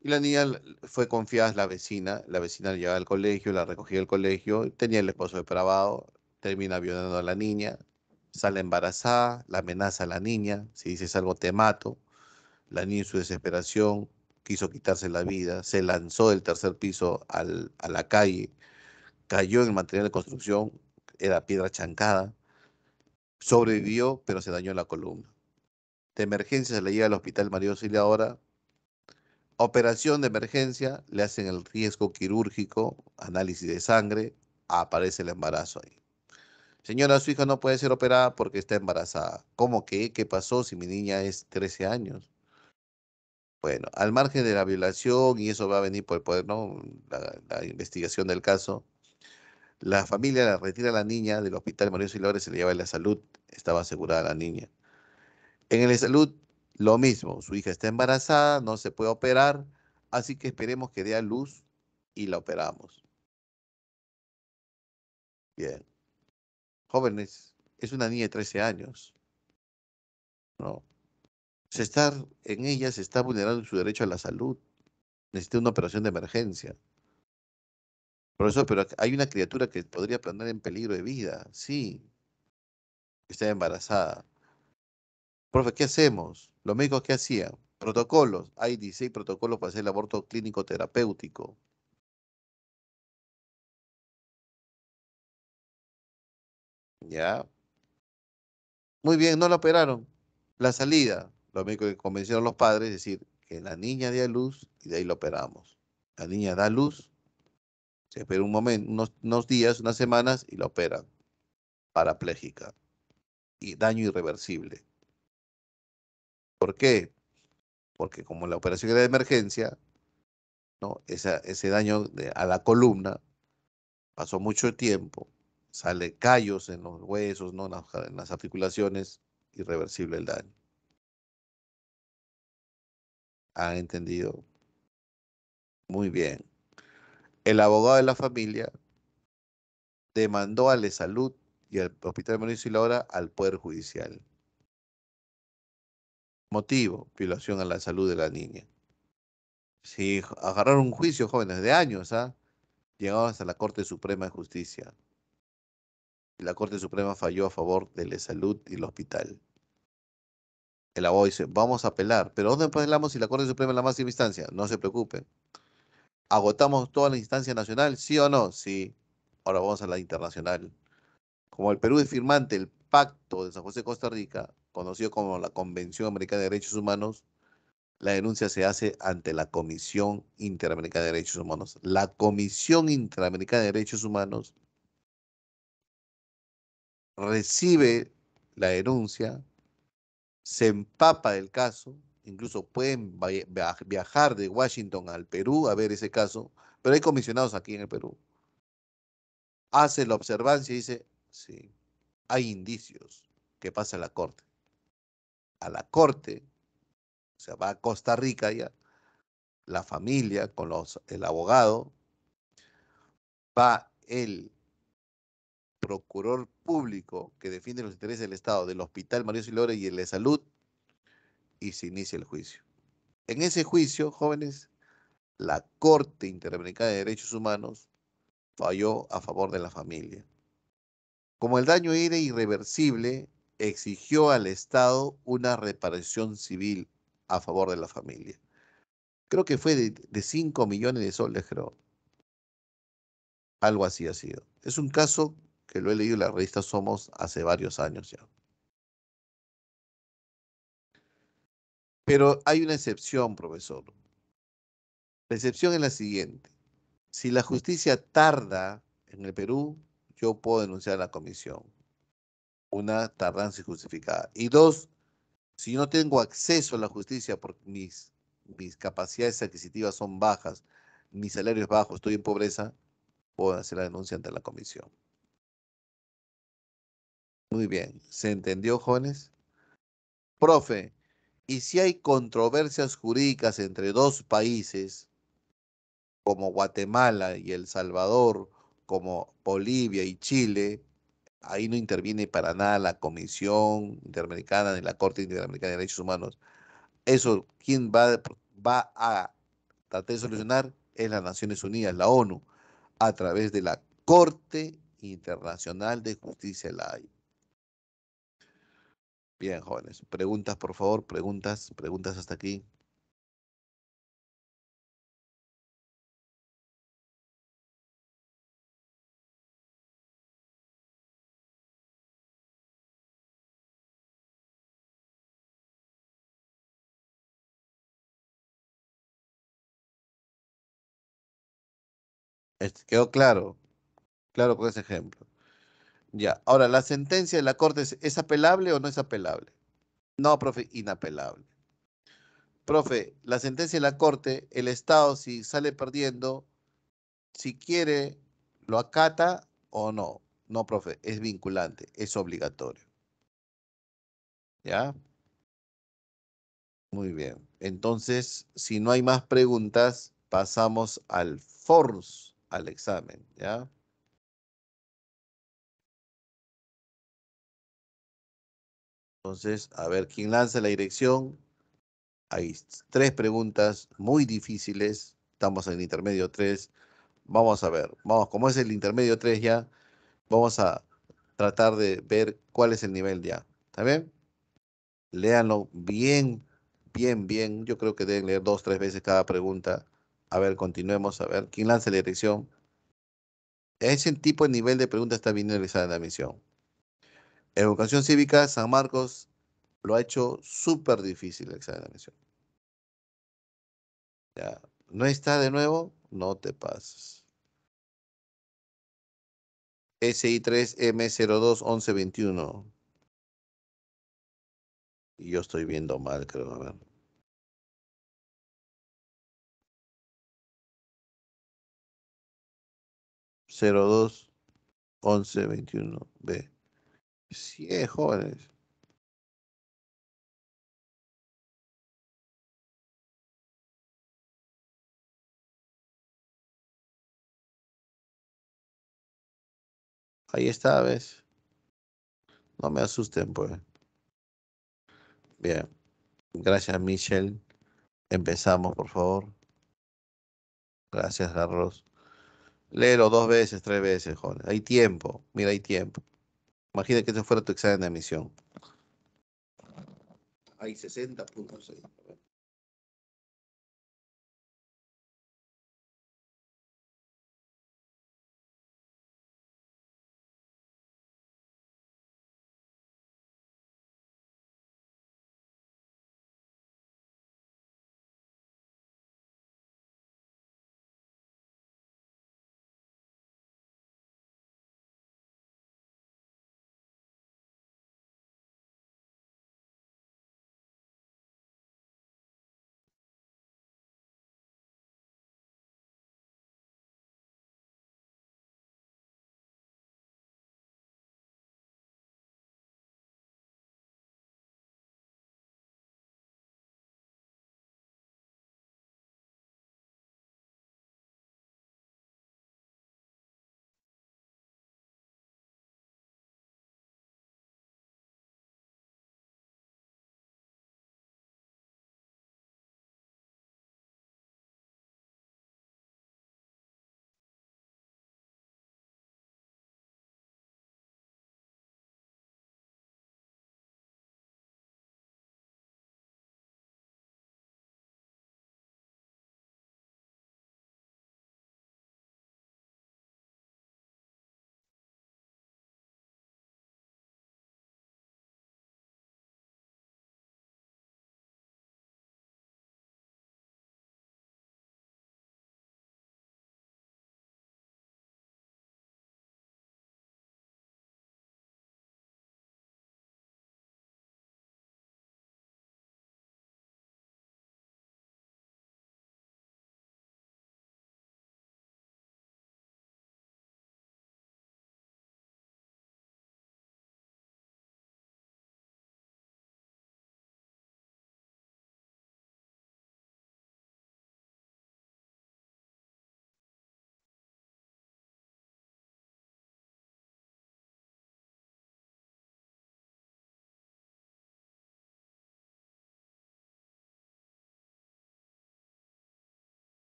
S1: y la niña fue confiada a la vecina la llevaba al colegio, la recogía del colegio, tenía el esposo depravado, termina violando a la niña, sale embarazada, la amenaza a la niña, si dices algo te mato, la niña en su desesperación quiso quitarse la vida, se lanzó del tercer piso a la calle, cayó en el material de construcción, era piedra chancada, sobrevivió pero se dañó la columna. De emergencia se le lleva al hospital María Auxiliadora. Operación de emergencia, le hacen el riesgo quirúrgico, análisis de sangre, aparece el embarazo ahí. Señora, su hija no puede ser operada porque está embarazada. ¿Cómo que? ¿Qué pasó si mi niña es 13 años? Bueno, al margen de la violación, y eso va a venir por el poder, ¿no? La investigación del caso, la familia la retira a la niña del hospital María Auxiliadora y se le lleva a la salud. Estaba asegurada la niña. En el de salud, lo mismo. Su hija está embarazada, no se puede operar, así que esperemos que dé a luz y la operamos. Bien. Jóvenes, es una niña de 13 años, ¿no? En ella se está vulnerando su derecho a la salud. Necesita una operación de emergencia. Profesor, pero hay una criatura que podría poner en peligro de vida. Sí, está embarazada. Profe, ¿qué hacemos? ¿Los médicos qué hacían? Protocolos. Hay 16 protocolos para hacer el aborto clínico terapéutico. ¿Ya? Muy bien, no la operaron. La salida, los médicos que convencieron a los padres, es decir, que la niña dé a luz y de ahí la operamos. La niña da luz, se espera un momento, unos días, unas semanas y la operan, parapléjica. y daño irreversible. ¿Por qué? Porque como la operación era de emergencia, ¿no? Ese daño a la columna pasó mucho tiempo, sale callos en los huesos, ¿no? En las articulaciones, irreversible el daño. ¿Han entendido? Muy bien. El abogado de la familia demandó a Salud y al Hospital Mauricio Laura al Poder Judicial. Motivo, violación a la salud de la niña. Si agarraron un juicio, jóvenes, de años, ¿ah? Llegaron hasta la Corte Suprema de Justicia. Y la Corte Suprema falló a favor de Salud y el hospital. El abogado dice, vamos a apelar. ¿Pero dónde apelamos si la Corte Suprema es la máxima instancia? No se preocupen. ¿Agotamos toda la instancia nacional? ¿Sí o no? Sí. Ahora vamos a la internacional. Como el Perú es firmante del Pacto de San José, Costa Rica, conocido como la Convención Americana de Derechos Humanos, la denuncia se hace ante la Comisión Interamericana de Derechos Humanos. La Comisión Interamericana de Derechos Humanos recibe la denuncia, se empapa del caso, incluso pueden viajar de Washington al Perú a ver ese caso, pero hay comisionados aquí en el Perú. Hace la observancia y dice, sí, hay indicios que pasa a la Corte. A la Corte, o sea, va a Costa Rica ya, la familia con el abogado, va el procurador público que defiende los intereses del Estado del Hospital Mario Silore y el de Salud y se inicia el juicio. En ese juicio, jóvenes, la Corte Interamericana de Derechos Humanos falló a favor de la familia. Como el daño era irreversible, exigió al Estado una reparación civil a favor de la familia. Creo que fue de 5 millones de soles, creo. Algo así ha sido. Es un caso que lo he leído en la revista Somos hace varios años ya. Pero hay una excepción, profesor. La excepción es la siguiente. Si la justicia tarda en el Perú, yo puedo denunciar a la comisión. Una, tardanza injustificada. Y dos, si yo no tengo acceso a la justicia porque mis capacidades adquisitivas son bajas, mi salario es bajo, estoy en pobreza, puedo hacer la denuncia ante la comisión. Muy bien. ¿Se entendió, jóvenes? Profe, ¿y si hay controversias jurídicas entre dos países, como Guatemala y El Salvador, como Bolivia y Chile? Ahí no interviene para nada la Comisión Interamericana ni la Corte Interamericana de Derechos Humanos. Eso, ¿quién va a tratar de solucionar? Es las Naciones Unidas, la ONU, a través de la Corte Internacional de Justicia, la Haya. Bien, jóvenes. Preguntas, por favor. Preguntas hasta aquí. ¿Quedó claro? Claro con ese ejemplo. Ya. Ahora, ¿la sentencia de la Corte es apelable o no es apelable? No, profe, inapelable. Profe, la sentencia de la Corte, el Estado, si sale perdiendo, si quiere, lo acata o no. No, profe, es vinculante, es obligatorio. ¿Ya? Muy bien. Entonces, si no hay más preguntas, pasamos al FORS, al examen. ¿Ya? Entonces, a ver, ¿quién lanza la dirección? Hay tres preguntas muy difíciles. Estamos en el intermedio 3. Vamos a ver. Vamos, como es el intermedio 3 ya, vamos a tratar de ver cuál es el nivel ya. ¿Está bien? Léanlo bien, bien, bien. Yo creo que deben leer 2, 3 veces cada pregunta. A ver, continuemos. A ver, ¿quién lanza la dirección? Ese tipo de nivel de pregunta está bien realizada en la misión. Educación cívica, San Marcos lo ha hecho súper difícil el examen de admisión. Ya. ¿No está de nuevo? No te pases. SI3M021121. Y yo estoy viendo mal, creo. A ver. 02 11 21 B. Sí, jóvenes. Ahí está, ¿ves? No me asusten, pues. Bien. Gracias, Michelle. Empezamos, por favor. Gracias, Carlos. Léelo 2 veces, 3 veces, joven. Hay tiempo. Mira, hay tiempo. Imagina que este fuera tu examen de admisión. Hay 60 puntos ahí.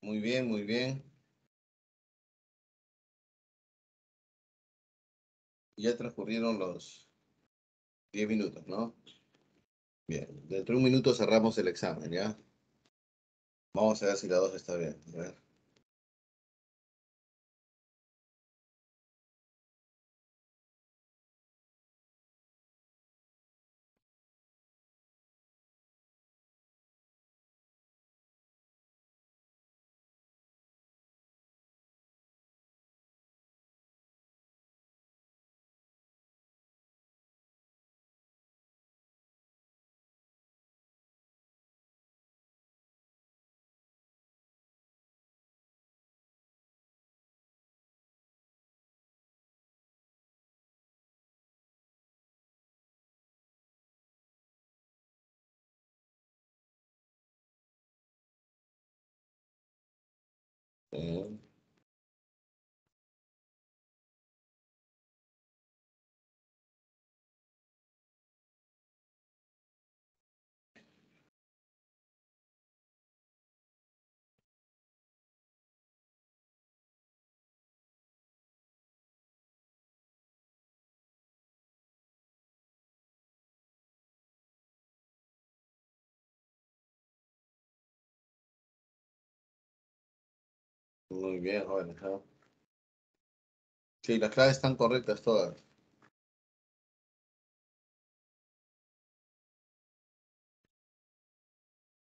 S1: Muy bien, muy bien. Ya transcurrieron los 10 minutos, ¿no? Bien, dentro de un minuto cerramos el examen, ¿ya? Vamos a ver si la 2 está bien. A ver. Muy bien, jóvenes, ¿no? Sí, las claves están correctas todas.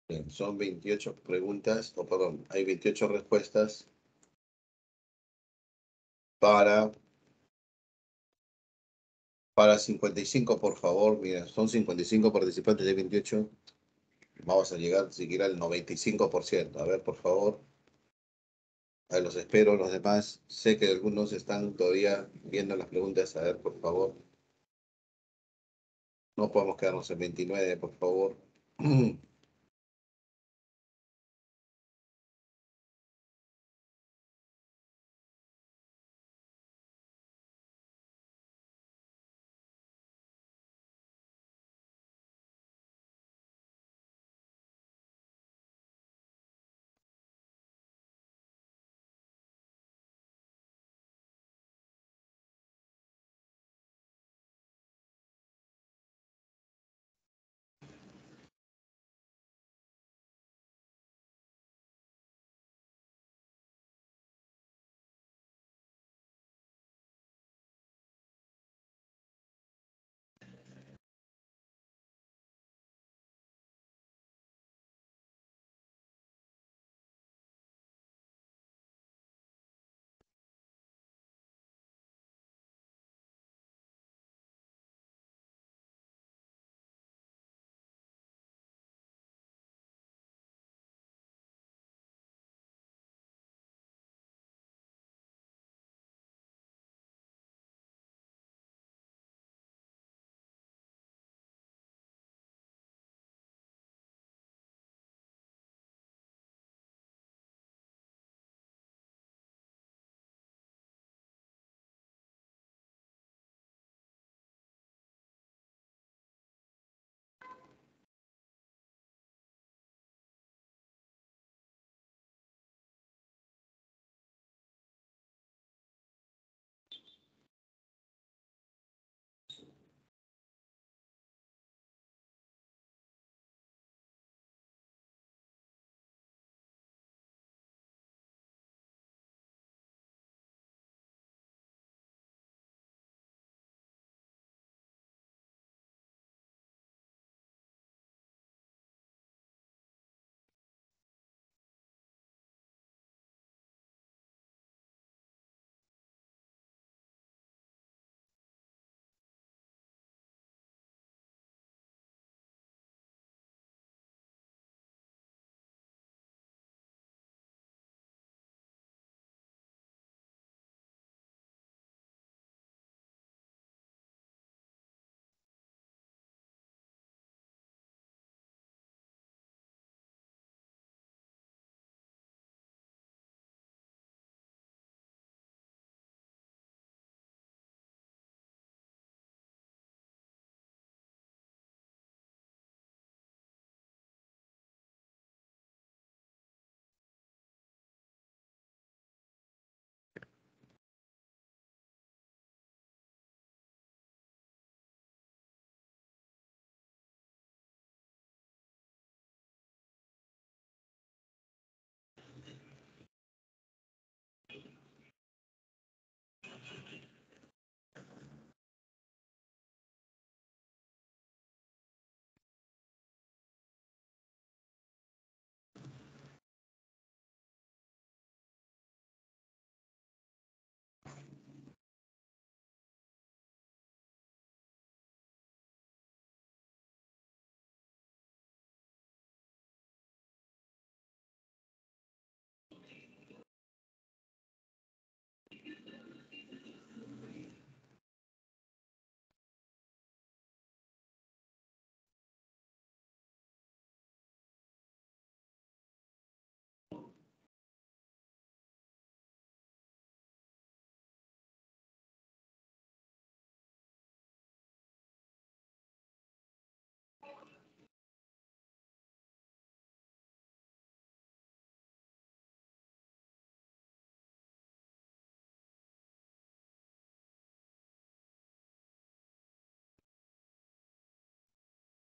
S1: Bien, son 28 preguntas, o perdón, hay 28 respuestas para, para 55, por favor. Mira, son 55 participantes de 28. Vamos a llegar siquiera al 95%. A ver, por favor. A los espero, los demás. Sé que algunos están todavía viendo las preguntas. A ver, por favor. No podemos quedarnos en 29, por favor.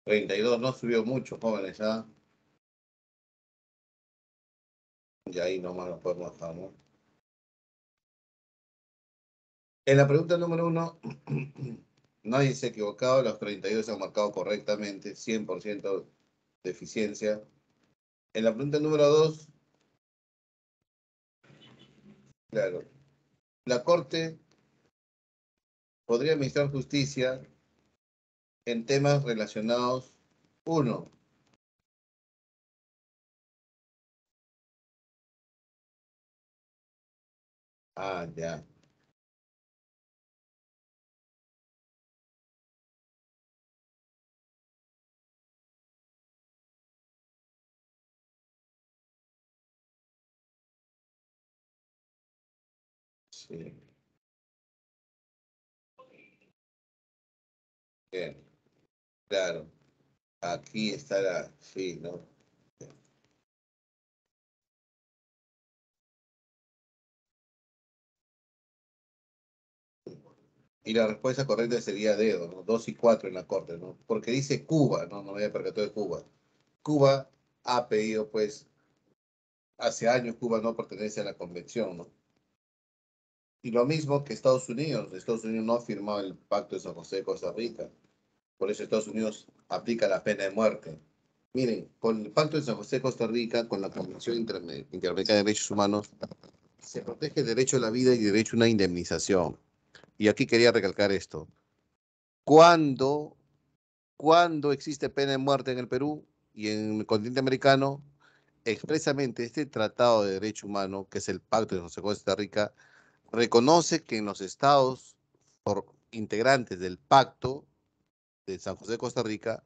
S1: 32 no subió mucho, jóvenes, ¿ah? Y ahí nomás lo podemos dejar, ¿no? En la pregunta número uno, nadie se ha equivocado, los 32 se han marcado correctamente, 100% de eficiencia. En la pregunta número dos, claro, la Corte podría administrar justicia en temas relacionados, uno, ya, sí, bien, claro, aquí está la, sí, ¿no? Y la respuesta correcta sería dedo, ¿no? 2 y 4 en la Corte, ¿no? Porque dice Cuba, ¿no? No me había percatado de Cuba. Cuba ha pedido, pues, hace años Cuba no pertenece a la convención, ¿no? Y lo mismo que Estados Unidos. Estados Unidos no ha firmado el Pacto de San José de Costa Rica. Por eso Estados Unidos aplica la pena de muerte. Miren, con el Pacto de San José de Costa Rica, con la Convención Interamericana de Derechos Humanos, se protege el derecho a la vida y el derecho a una indemnización. Y aquí quería recalcar esto. ¿Cuándo, cuándo existe pena de muerte en el Perú y en el continente americano? Expresamente, este Tratado de Derecho Humano, que es el Pacto de San José de Costa Rica, reconoce que en los estados por integrantes del Pacto de San José de Costa Rica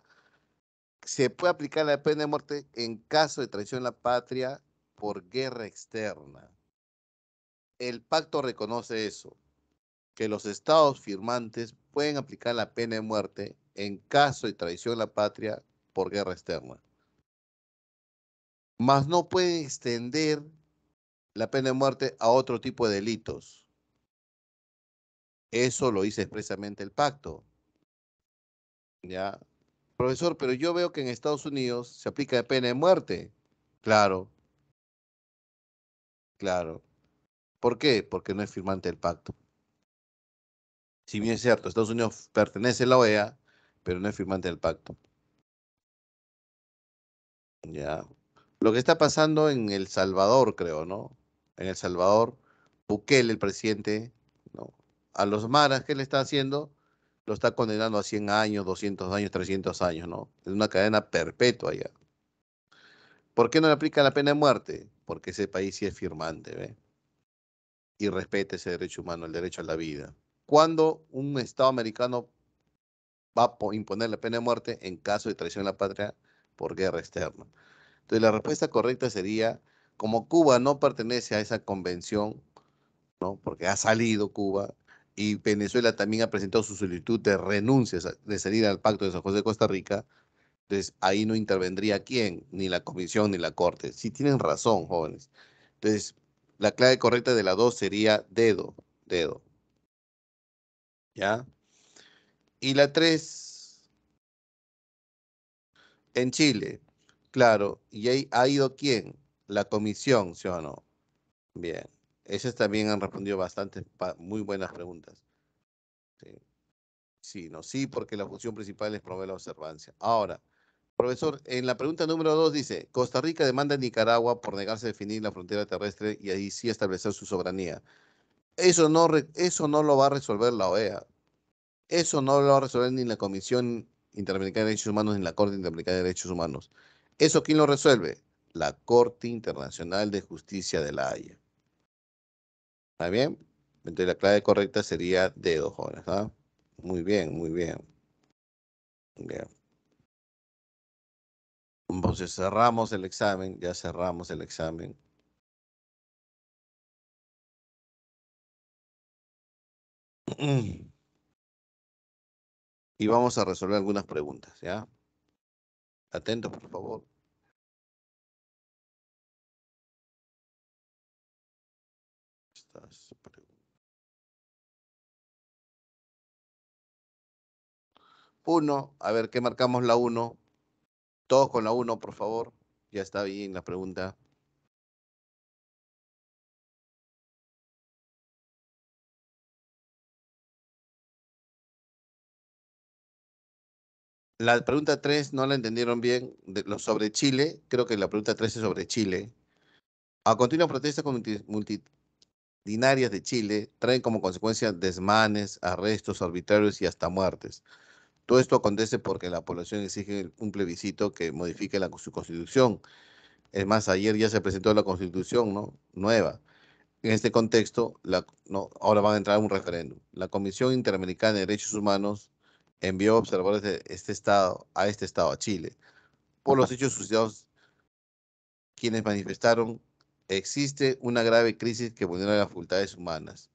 S1: se puede aplicar la pena de muerte en caso de traición a la patria por guerra externa. El pacto reconoce eso, que los estados firmantes pueden aplicar la pena de muerte en caso de traición a la patria por guerra externa. Mas no pueden extender la pena de muerte a otro tipo de delitos. Eso lo dice expresamente el pacto. ¿Ya? Profesor, pero yo veo que en Estados Unidos se aplica la pena de muerte. Claro, claro. ¿Por qué? Porque no es firmante del pacto. Si bien es cierto, Estados Unidos pertenece a la OEA, pero no es firmante del pacto. Ya. Lo que está pasando en El Salvador, creo, ¿no? En El Salvador, Bukele, el presidente, ¿no? A los maras, ¿qué le está haciendo? Lo está condenando a 100 años, 200 años, 300 años, ¿no? Es una cadena perpetua ya. ¿Por qué no le aplica la pena de muerte? Porque ese país sí es firmante, ¿ve? Y respeta ese derecho humano, el derecho a la vida. ¿Cuándo un Estado americano va a imponer la pena de muerte en caso de traición a la patria por guerra externa? Entonces, la respuesta correcta sería, como Cuba no pertenece a esa convención, ¿no? Porque ha salido Cuba y Venezuela también ha presentado su solicitud de renuncia de salida al Pacto de San José de Costa Rica, entonces ahí no intervendría quién, ni la comisión ni la corte. Sí tienen razón, jóvenes. Entonces, la clave correcta de la 2 sería dedo, dedo, ¿ya? Y la 3 en Chile, claro. ¿Y ahí ha ido quién? La comisión, ¿sí o no? Bien. Esas también han respondido bastante, muy buenas preguntas. Sí, sí, no, sí, porque la función principal es promover la observancia. Ahora, profesor, en la pregunta número 2 dice, Costa Rica demanda a Nicaragua por negarse a definir la frontera terrestre y ahí sí establecer su soberanía. Eso no lo va a resolver la OEA. Eso no lo va a resolver ni la Comisión Interamericana de Derechos Humanos ni la Corte Interamericana de Derechos Humanos. ¿Eso quién lo resuelve? La Corte Internacional de Justicia de la Haya. ¿Está bien? Entonces la clave correcta sería dedo, jóvenes. ¿Ah? Muy bien, muy bien. Bien. Entonces cerramos el examen, ya cerramos el examen. Y vamos a resolver algunas preguntas, ¿ya? Atentos, por favor. Uno, a ver, ¿qué marcamos la uno? Todos con la uno, por favor. Ya está bien la pregunta. La pregunta 3 no la entendieron bien, lo sobre Chile. Creo que la pregunta 3 es sobre Chile. A continuas protestas multitudinarias de Chile traen como consecuencia desmanes, arrestos arbitrarios y hasta muertes. Todo esto acontece porque la población exige un plebiscito que modifique su constitución. Es más, ayer ya se presentó la constitución, ¿no? Nueva. En este contexto, no, ahora van a entrar a un referéndum. La Comisión Interamericana de Derechos Humanos envió observadores de este estado, a Chile, por los hechos suscitados, quienes manifestaron: existe una grave crisis que vulnera las facultades humanas.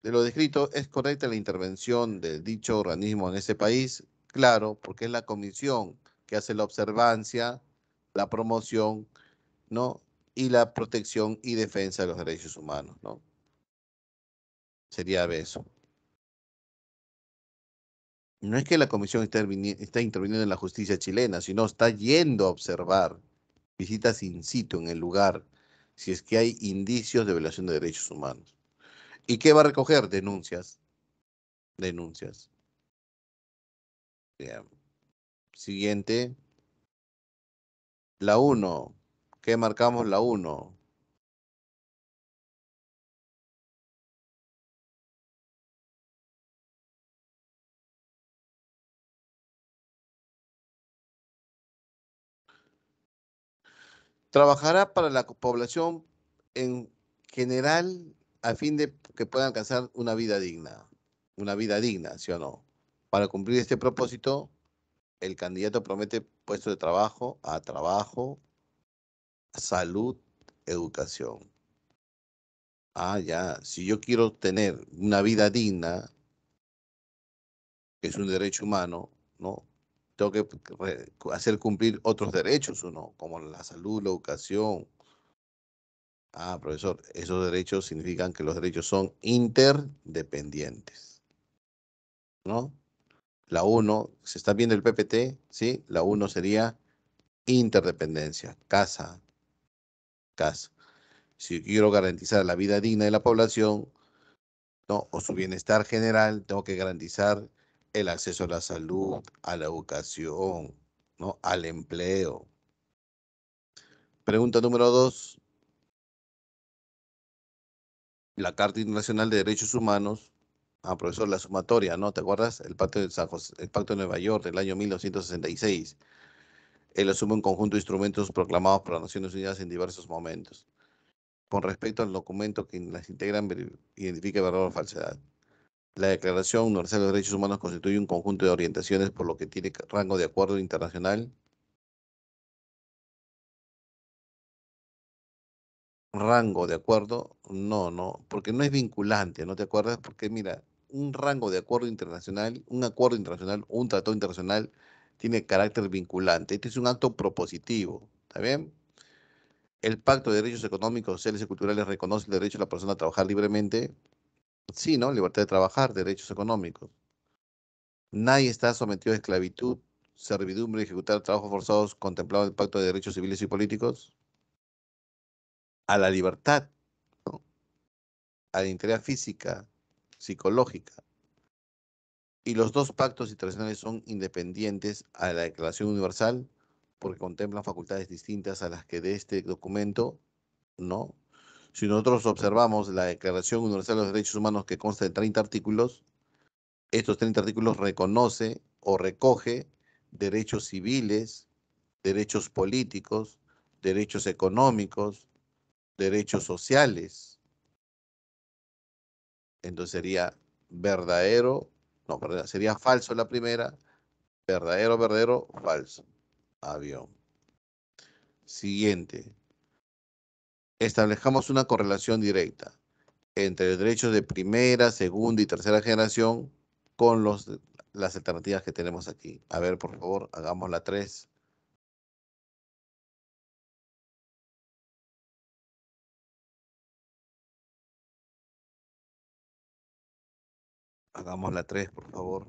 S1: De lo descrito, ¿es correcta la intervención de dicho organismo en ese país? Claro, porque es la comisión que hace la observancia, la promoción, ¿no? Y la protección y defensa de los derechos humanos, ¿no? Sería eso. No es que la comisión está interviniendo en la justicia chilena, sino está yendo a observar visitas in situ en el lugar si es que hay indicios de violación de derechos humanos. ¿Y qué va a recoger? Denuncias. Denuncias. Bien. Siguiente. La uno. ¿Qué marcamos la uno? Trabajará para la población en general a fin de que puedan alcanzar una vida digna. Una vida digna, ¿sí o no? Para cumplir este propósito, el candidato promete puestos de trabajo, salud, educación. Ah, ya. Si yo quiero tener una vida digna, que es un derecho humano, ¿no? Tengo que hacer cumplir otros derechos, ¿o no? Como la salud, la educación. Ah, profesor, esos derechos significan que los derechos son interdependientes, ¿no? La uno, se está viendo el PPT, ¿sí? La uno sería interdependencia, casa. Si quiero garantizar la vida digna de la población, ¿no? O su bienestar general, tengo que garantizar el acceso a la salud, a la educación, ¿no? Al empleo. Pregunta número dos. La Carta Internacional de Derechos Humanos. Ah, profesor, la sumatoria, ¿no? ¿Te acuerdas? El Pacto de Nueva York del año 1966. Él asume un conjunto de instrumentos proclamados por las Naciones Unidas en diversos momentos. Con respecto al documento que las integran, identifica verdad o falsedad. La Declaración Universal de los Derechos Humanos constituye un conjunto de orientaciones por lo que tiene rango de acuerdo internacional. Rango de acuerdo, no, no, porque no es vinculante, ¿no te acuerdas? Porque mira, un rango de acuerdo internacional, un acuerdo internacional, un tratado internacional tiene carácter vinculante. Este es un acto propositivo, ¿está bien? El Pacto de Derechos Económicos, Sociales y Culturales reconoce el derecho de la persona a trabajar libremente. Sí, ¿no? Libertad de trabajar, derechos económicos. Nadie está sometido a esclavitud, servidumbre y ejecutar trabajos forzados contemplado en el Pacto de Derechos Civiles y Políticos. A la libertad, ¿no? A la integridad física, psicológica. Y los dos pactos internacionales son independientes a la Declaración Universal porque contemplan facultades distintas a las que de este documento no. Si nosotros observamos la Declaración Universal de los Derechos Humanos, que consta de 30 artículos, estos 30 artículos reconoce o recoge derechos civiles, derechos políticos, derechos económicos, derechos sociales. Entonces sería verdadero, no, perdón, sería falso la primera, verdadero, falso. Avión. Siguiente. Establezcamos una correlación directa entre los derechos de primera, segunda y tercera generación con las alternativas que tenemos aquí. A ver, por favor, hagamos la 3. Hagamos la 3, por favor.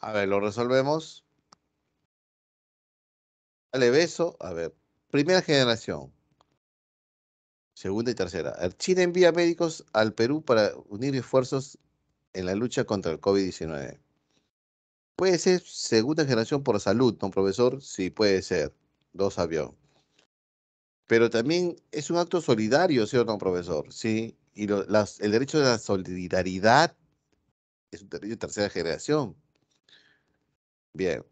S1: A ver, lo resolvemos. Dale beso. A ver, primera generación, segunda y tercera. A ver, China envía médicos al Perú para unir esfuerzos en la lucha contra el COVID-19. Puede ser segunda generación por salud, ¿no, profesor? Sí, puede ser. Dos aviones. Pero también es un acto solidario, ¿sí o no, profesor? Sí. Y el derecho de la solidaridad es un derecho de tercera generación. Bien.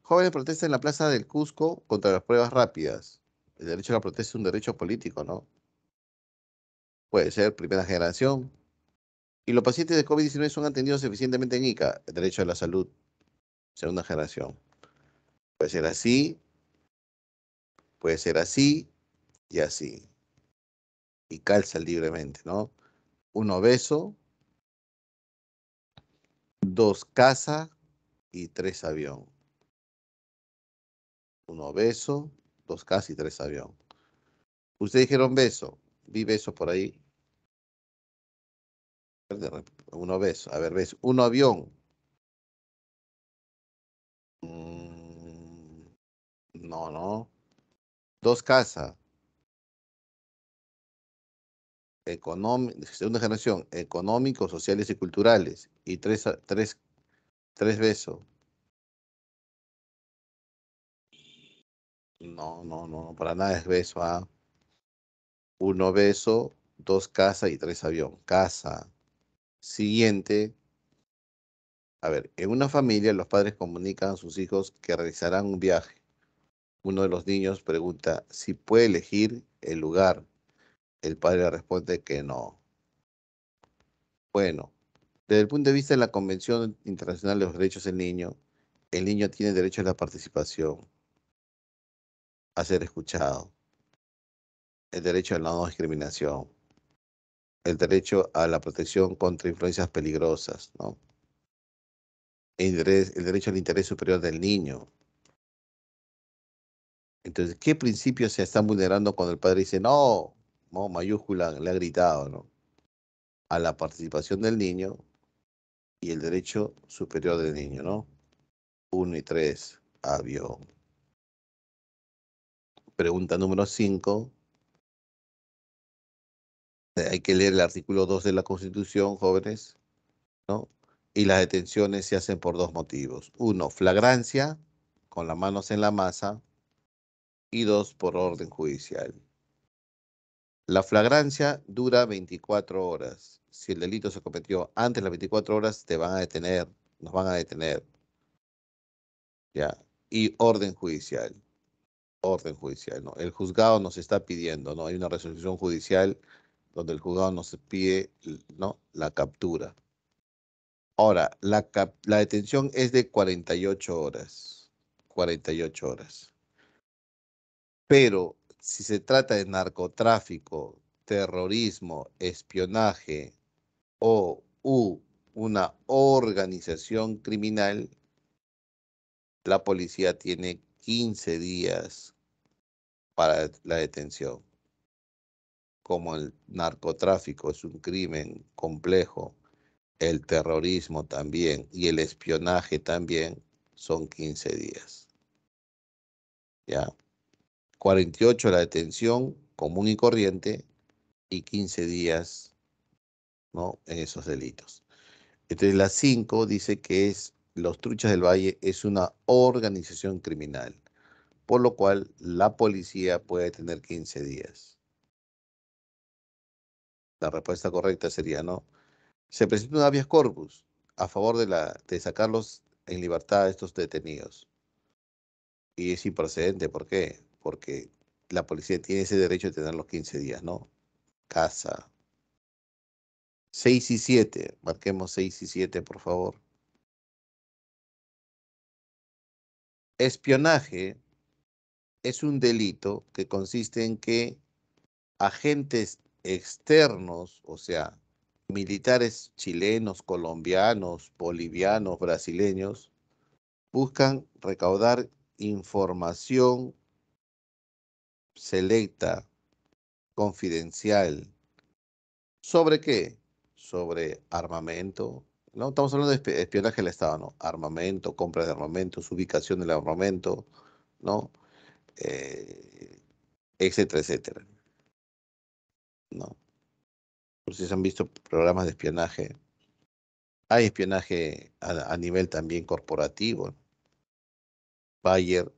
S1: Jóvenes protestan en la plaza del Cusco contra las pruebas rápidas. El derecho a la protesta es un derecho político, ¿no? Puede ser primera generación. Y los pacientes de COVID-19 son atendidos eficientemente en ICA, el derecho a la salud, segunda generación. Puede ser así y así. Y calza libremente, ¿no? Un obeso, dos casa y tres avión. Un obeso, dos casa y tres avión. Ustedes dijeron beso. Vi beso por ahí. Un obeso. A ver, beso. Un avión. Mm, no, no. Dos casas. Segunda generación. Económicos, sociales y culturales. Y tres besos. No, no, no. Para nada es beso, ¿ah? Uno beso, dos casa y tres avión. Casa. Siguiente. A ver, en una familia los padres comunican a sus hijos que realizarán un viaje. Uno de los niños pregunta si puede elegir el lugar. El padre le responde que no. Bueno, desde el punto de vista de la Convención Internacional de los Derechos del Niño, el niño tiene derecho a la participación, a ser escuchado, el derecho a la no discriminación, el derecho a la protección contra influencias peligrosas, ¿no? El derecho al interés superior del niño. Entonces, ¿qué principios se están vulnerando cuando el padre dice no? No, mayúscula, le ha gritado, ¿no? A la participación del niño y el derecho superior del niño, ¿no? Uno y tres, avión. Pregunta número 5. Hay que leer el artículo 2 de la Constitución, jóvenes, ¿no? Y las detenciones se hacen por dos motivos. Uno, flagrancia, con las manos en la masa, y dos, por orden judicial. La flagrancia dura 24 horas. Si el delito se cometió antes de las 24 horas, te van a detener, nos van a detener, ¿ya? Y orden judicial, ¿no? El juzgado nos está pidiendo, ¿no? Hay una resolución judicial donde el juzgado nos pide, ¿no? La captura. Ahora, la detención es de 48 horas. 48 horas. Pero si se trata de narcotráfico, terrorismo, espionaje o una organización criminal, la policía tiene 15 días para la detención. Como el narcotráfico es un crimen complejo, el terrorismo también y el espionaje también son 15 días. ¿Ya? 48 la detención común y corriente y 15 días, ¿no? En esos delitos. Entonces la 5 dice que los Truchas del Valle es una organización criminal, por lo cual la policía puede tener 15 días. La respuesta correcta sería no. Se presenta un habeas corpus a favor de sacarlos en libertad a estos detenidos. Y es improcedente, ¿por qué? Porque la policía tiene ese derecho de tener los 15 días, ¿no? Casa. 6 y 7, marquemos 6 y 7, por favor. Espionaje es un delito que consiste en que agentes externos, o sea, militares chilenos, colombianos, bolivianos, brasileños, buscan recaudar información selecta, confidencial. ¿Sobre qué? Sobre armamento, ¿no? Estamos hablando de espionaje del Estado, ¿no? Armamento, compra de armamentos, ubicación del armamento, ¿no? Eh, etcétera, etcétera, ¿no? Por si se han visto programas de espionaje. Hay espionaje a nivel también corporativo. Bayer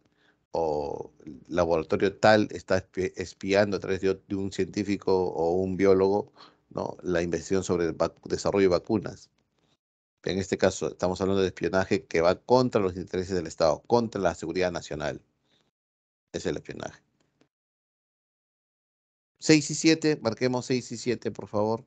S1: o laboratorio tal está espiando a través de un científico o un biólogo, ¿no? La investigación sobre el desarrollo de vacunas. En este caso, estamos hablando de espionaje que va contra los intereses del Estado, contra la seguridad nacional. Es el espionaje. 6 y 7, marquemos 6 y 7, por favor.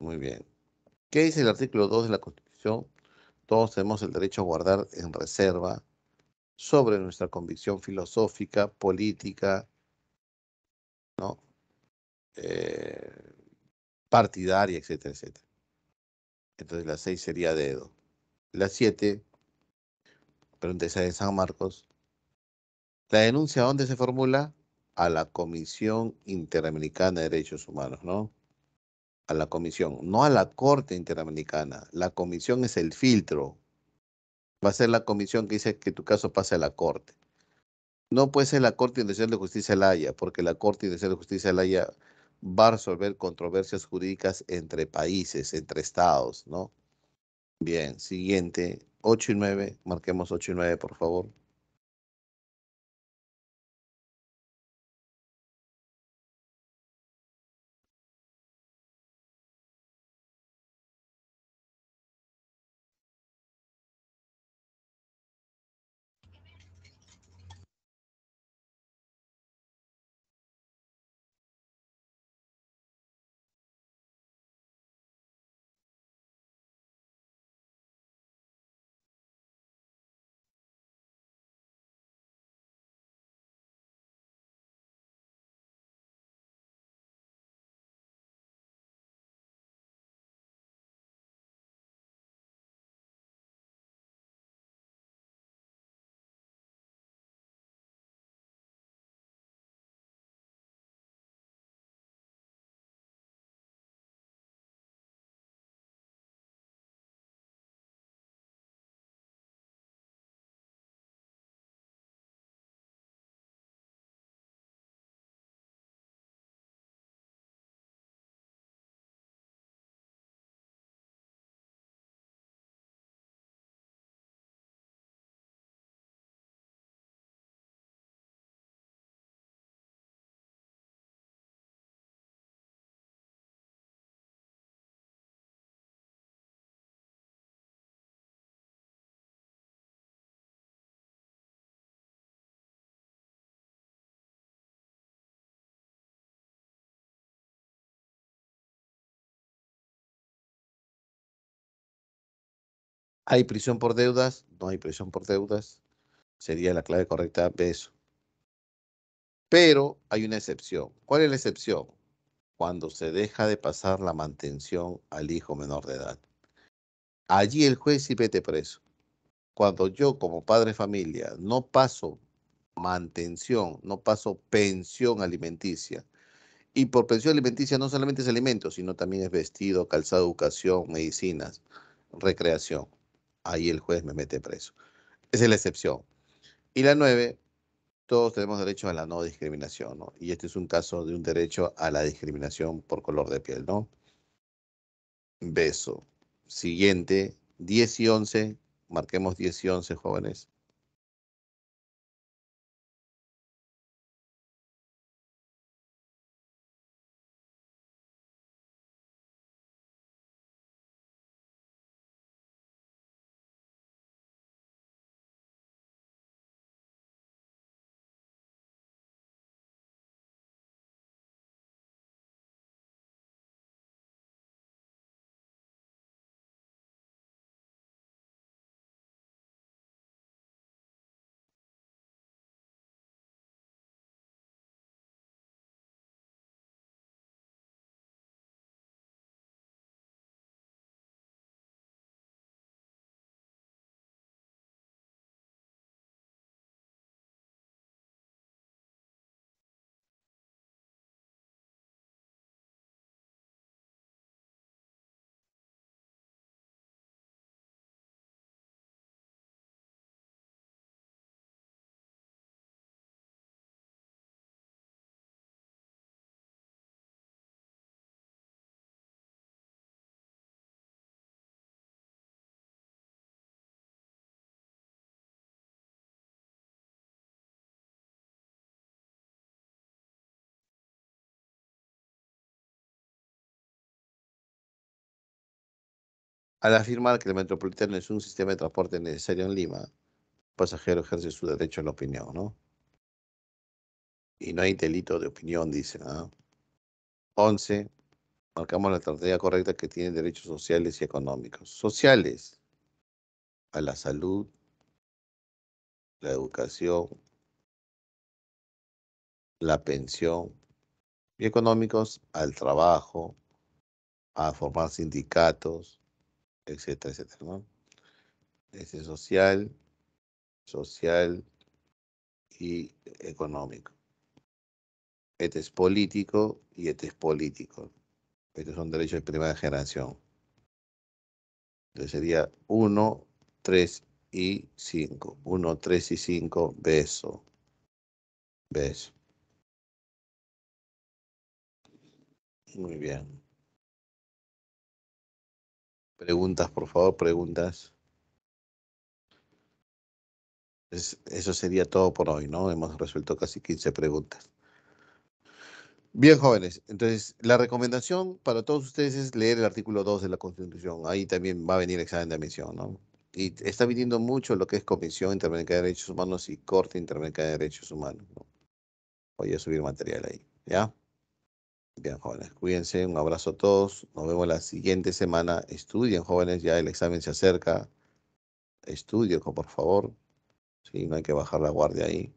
S1: Muy bien. ¿Qué dice el artículo 2 de la Constitución? Todos tenemos el derecho a guardar en reserva sobre nuestra convicción filosófica, política, ¿no? Eh, partidaria, etcétera, etcétera. Entonces la 6 sería dedo. La 7, pregunta esa de San Marcos. La denuncia, ¿a dónde se formula? A la Comisión Interamericana de Derechos Humanos, ¿no? A la comisión, no a la Corte Interamericana. La comisión es el filtro. Va a ser la comisión que dice que tu caso pase a la Corte. No puede ser la Corte Internacional de Justicia de la Haya, porque la Corte Internacional de Justicia de la Haya va a resolver controversias jurídicas entre países, entre estados, ¿no? Bien, siguiente, 8 y 9, marquemos 8 y 9, por favor. ¿Hay prisión por deudas? No hay prisión por deudas. Sería la clave correcta de eso. Pero hay una excepción. ¿Cuál es la excepción? Cuando se deja de pasar la mantención al hijo menor de edad. Allí el juez sí mete preso. Cuando yo como padre de familia no paso mantención, no paso pensión alimenticia, y por pensión alimenticia no solamente es alimentos, sino también es vestido, calzado, educación, medicinas, recreación. Ahí el juez me mete preso. Esa es la excepción. Y la 9, todos tenemos derecho a la no discriminación, ¿no? Y este es un caso de un derecho a la discriminación por color de piel, ¿no? Beso. Siguiente, 10 y 11. Marquemos 10 y 11, jóvenes. Al afirmar que el metropolitano es un sistema de transporte necesario en Lima, el pasajero ejerce su derecho a la opinión, ¿no? Y no hay delito de opinión, dice, ¿ah? 11, marcamos la alternativa correcta que tiene derechos sociales y económicos. Sociales, a la salud, la educación, la pensión. Y económicos, al trabajo, a formar sindicatos, etcétera, etcétera, ¿no? Ese es social, social y económico. Este es político y este es político. Estos son derechos de primera generación. Entonces sería 1, 3 y 5. 1, 3 y 5, beso. Beso. Muy bien. Preguntas, por favor, preguntas. Eso sería todo por hoy, ¿no? Hemos resuelto casi 15 preguntas. Bien, jóvenes. Entonces, la recomendación para todos ustedes es leer el artículo 2 de la Constitución. Ahí también va a venir examen de admisión, ¿no? Y está viniendo mucho lo que es Comisión Interamericana de Derechos Humanos y Corte Interamericana de Derechos Humanos, ¿no? Voy a subir material ahí, ¿ya? Bien, jóvenes, cuídense, un abrazo a todos. Nos vemos la siguiente semana. Estudien, jóvenes, ya el examen se acerca. Estudien, por favor. Sí, no hay que bajar la guardia ahí.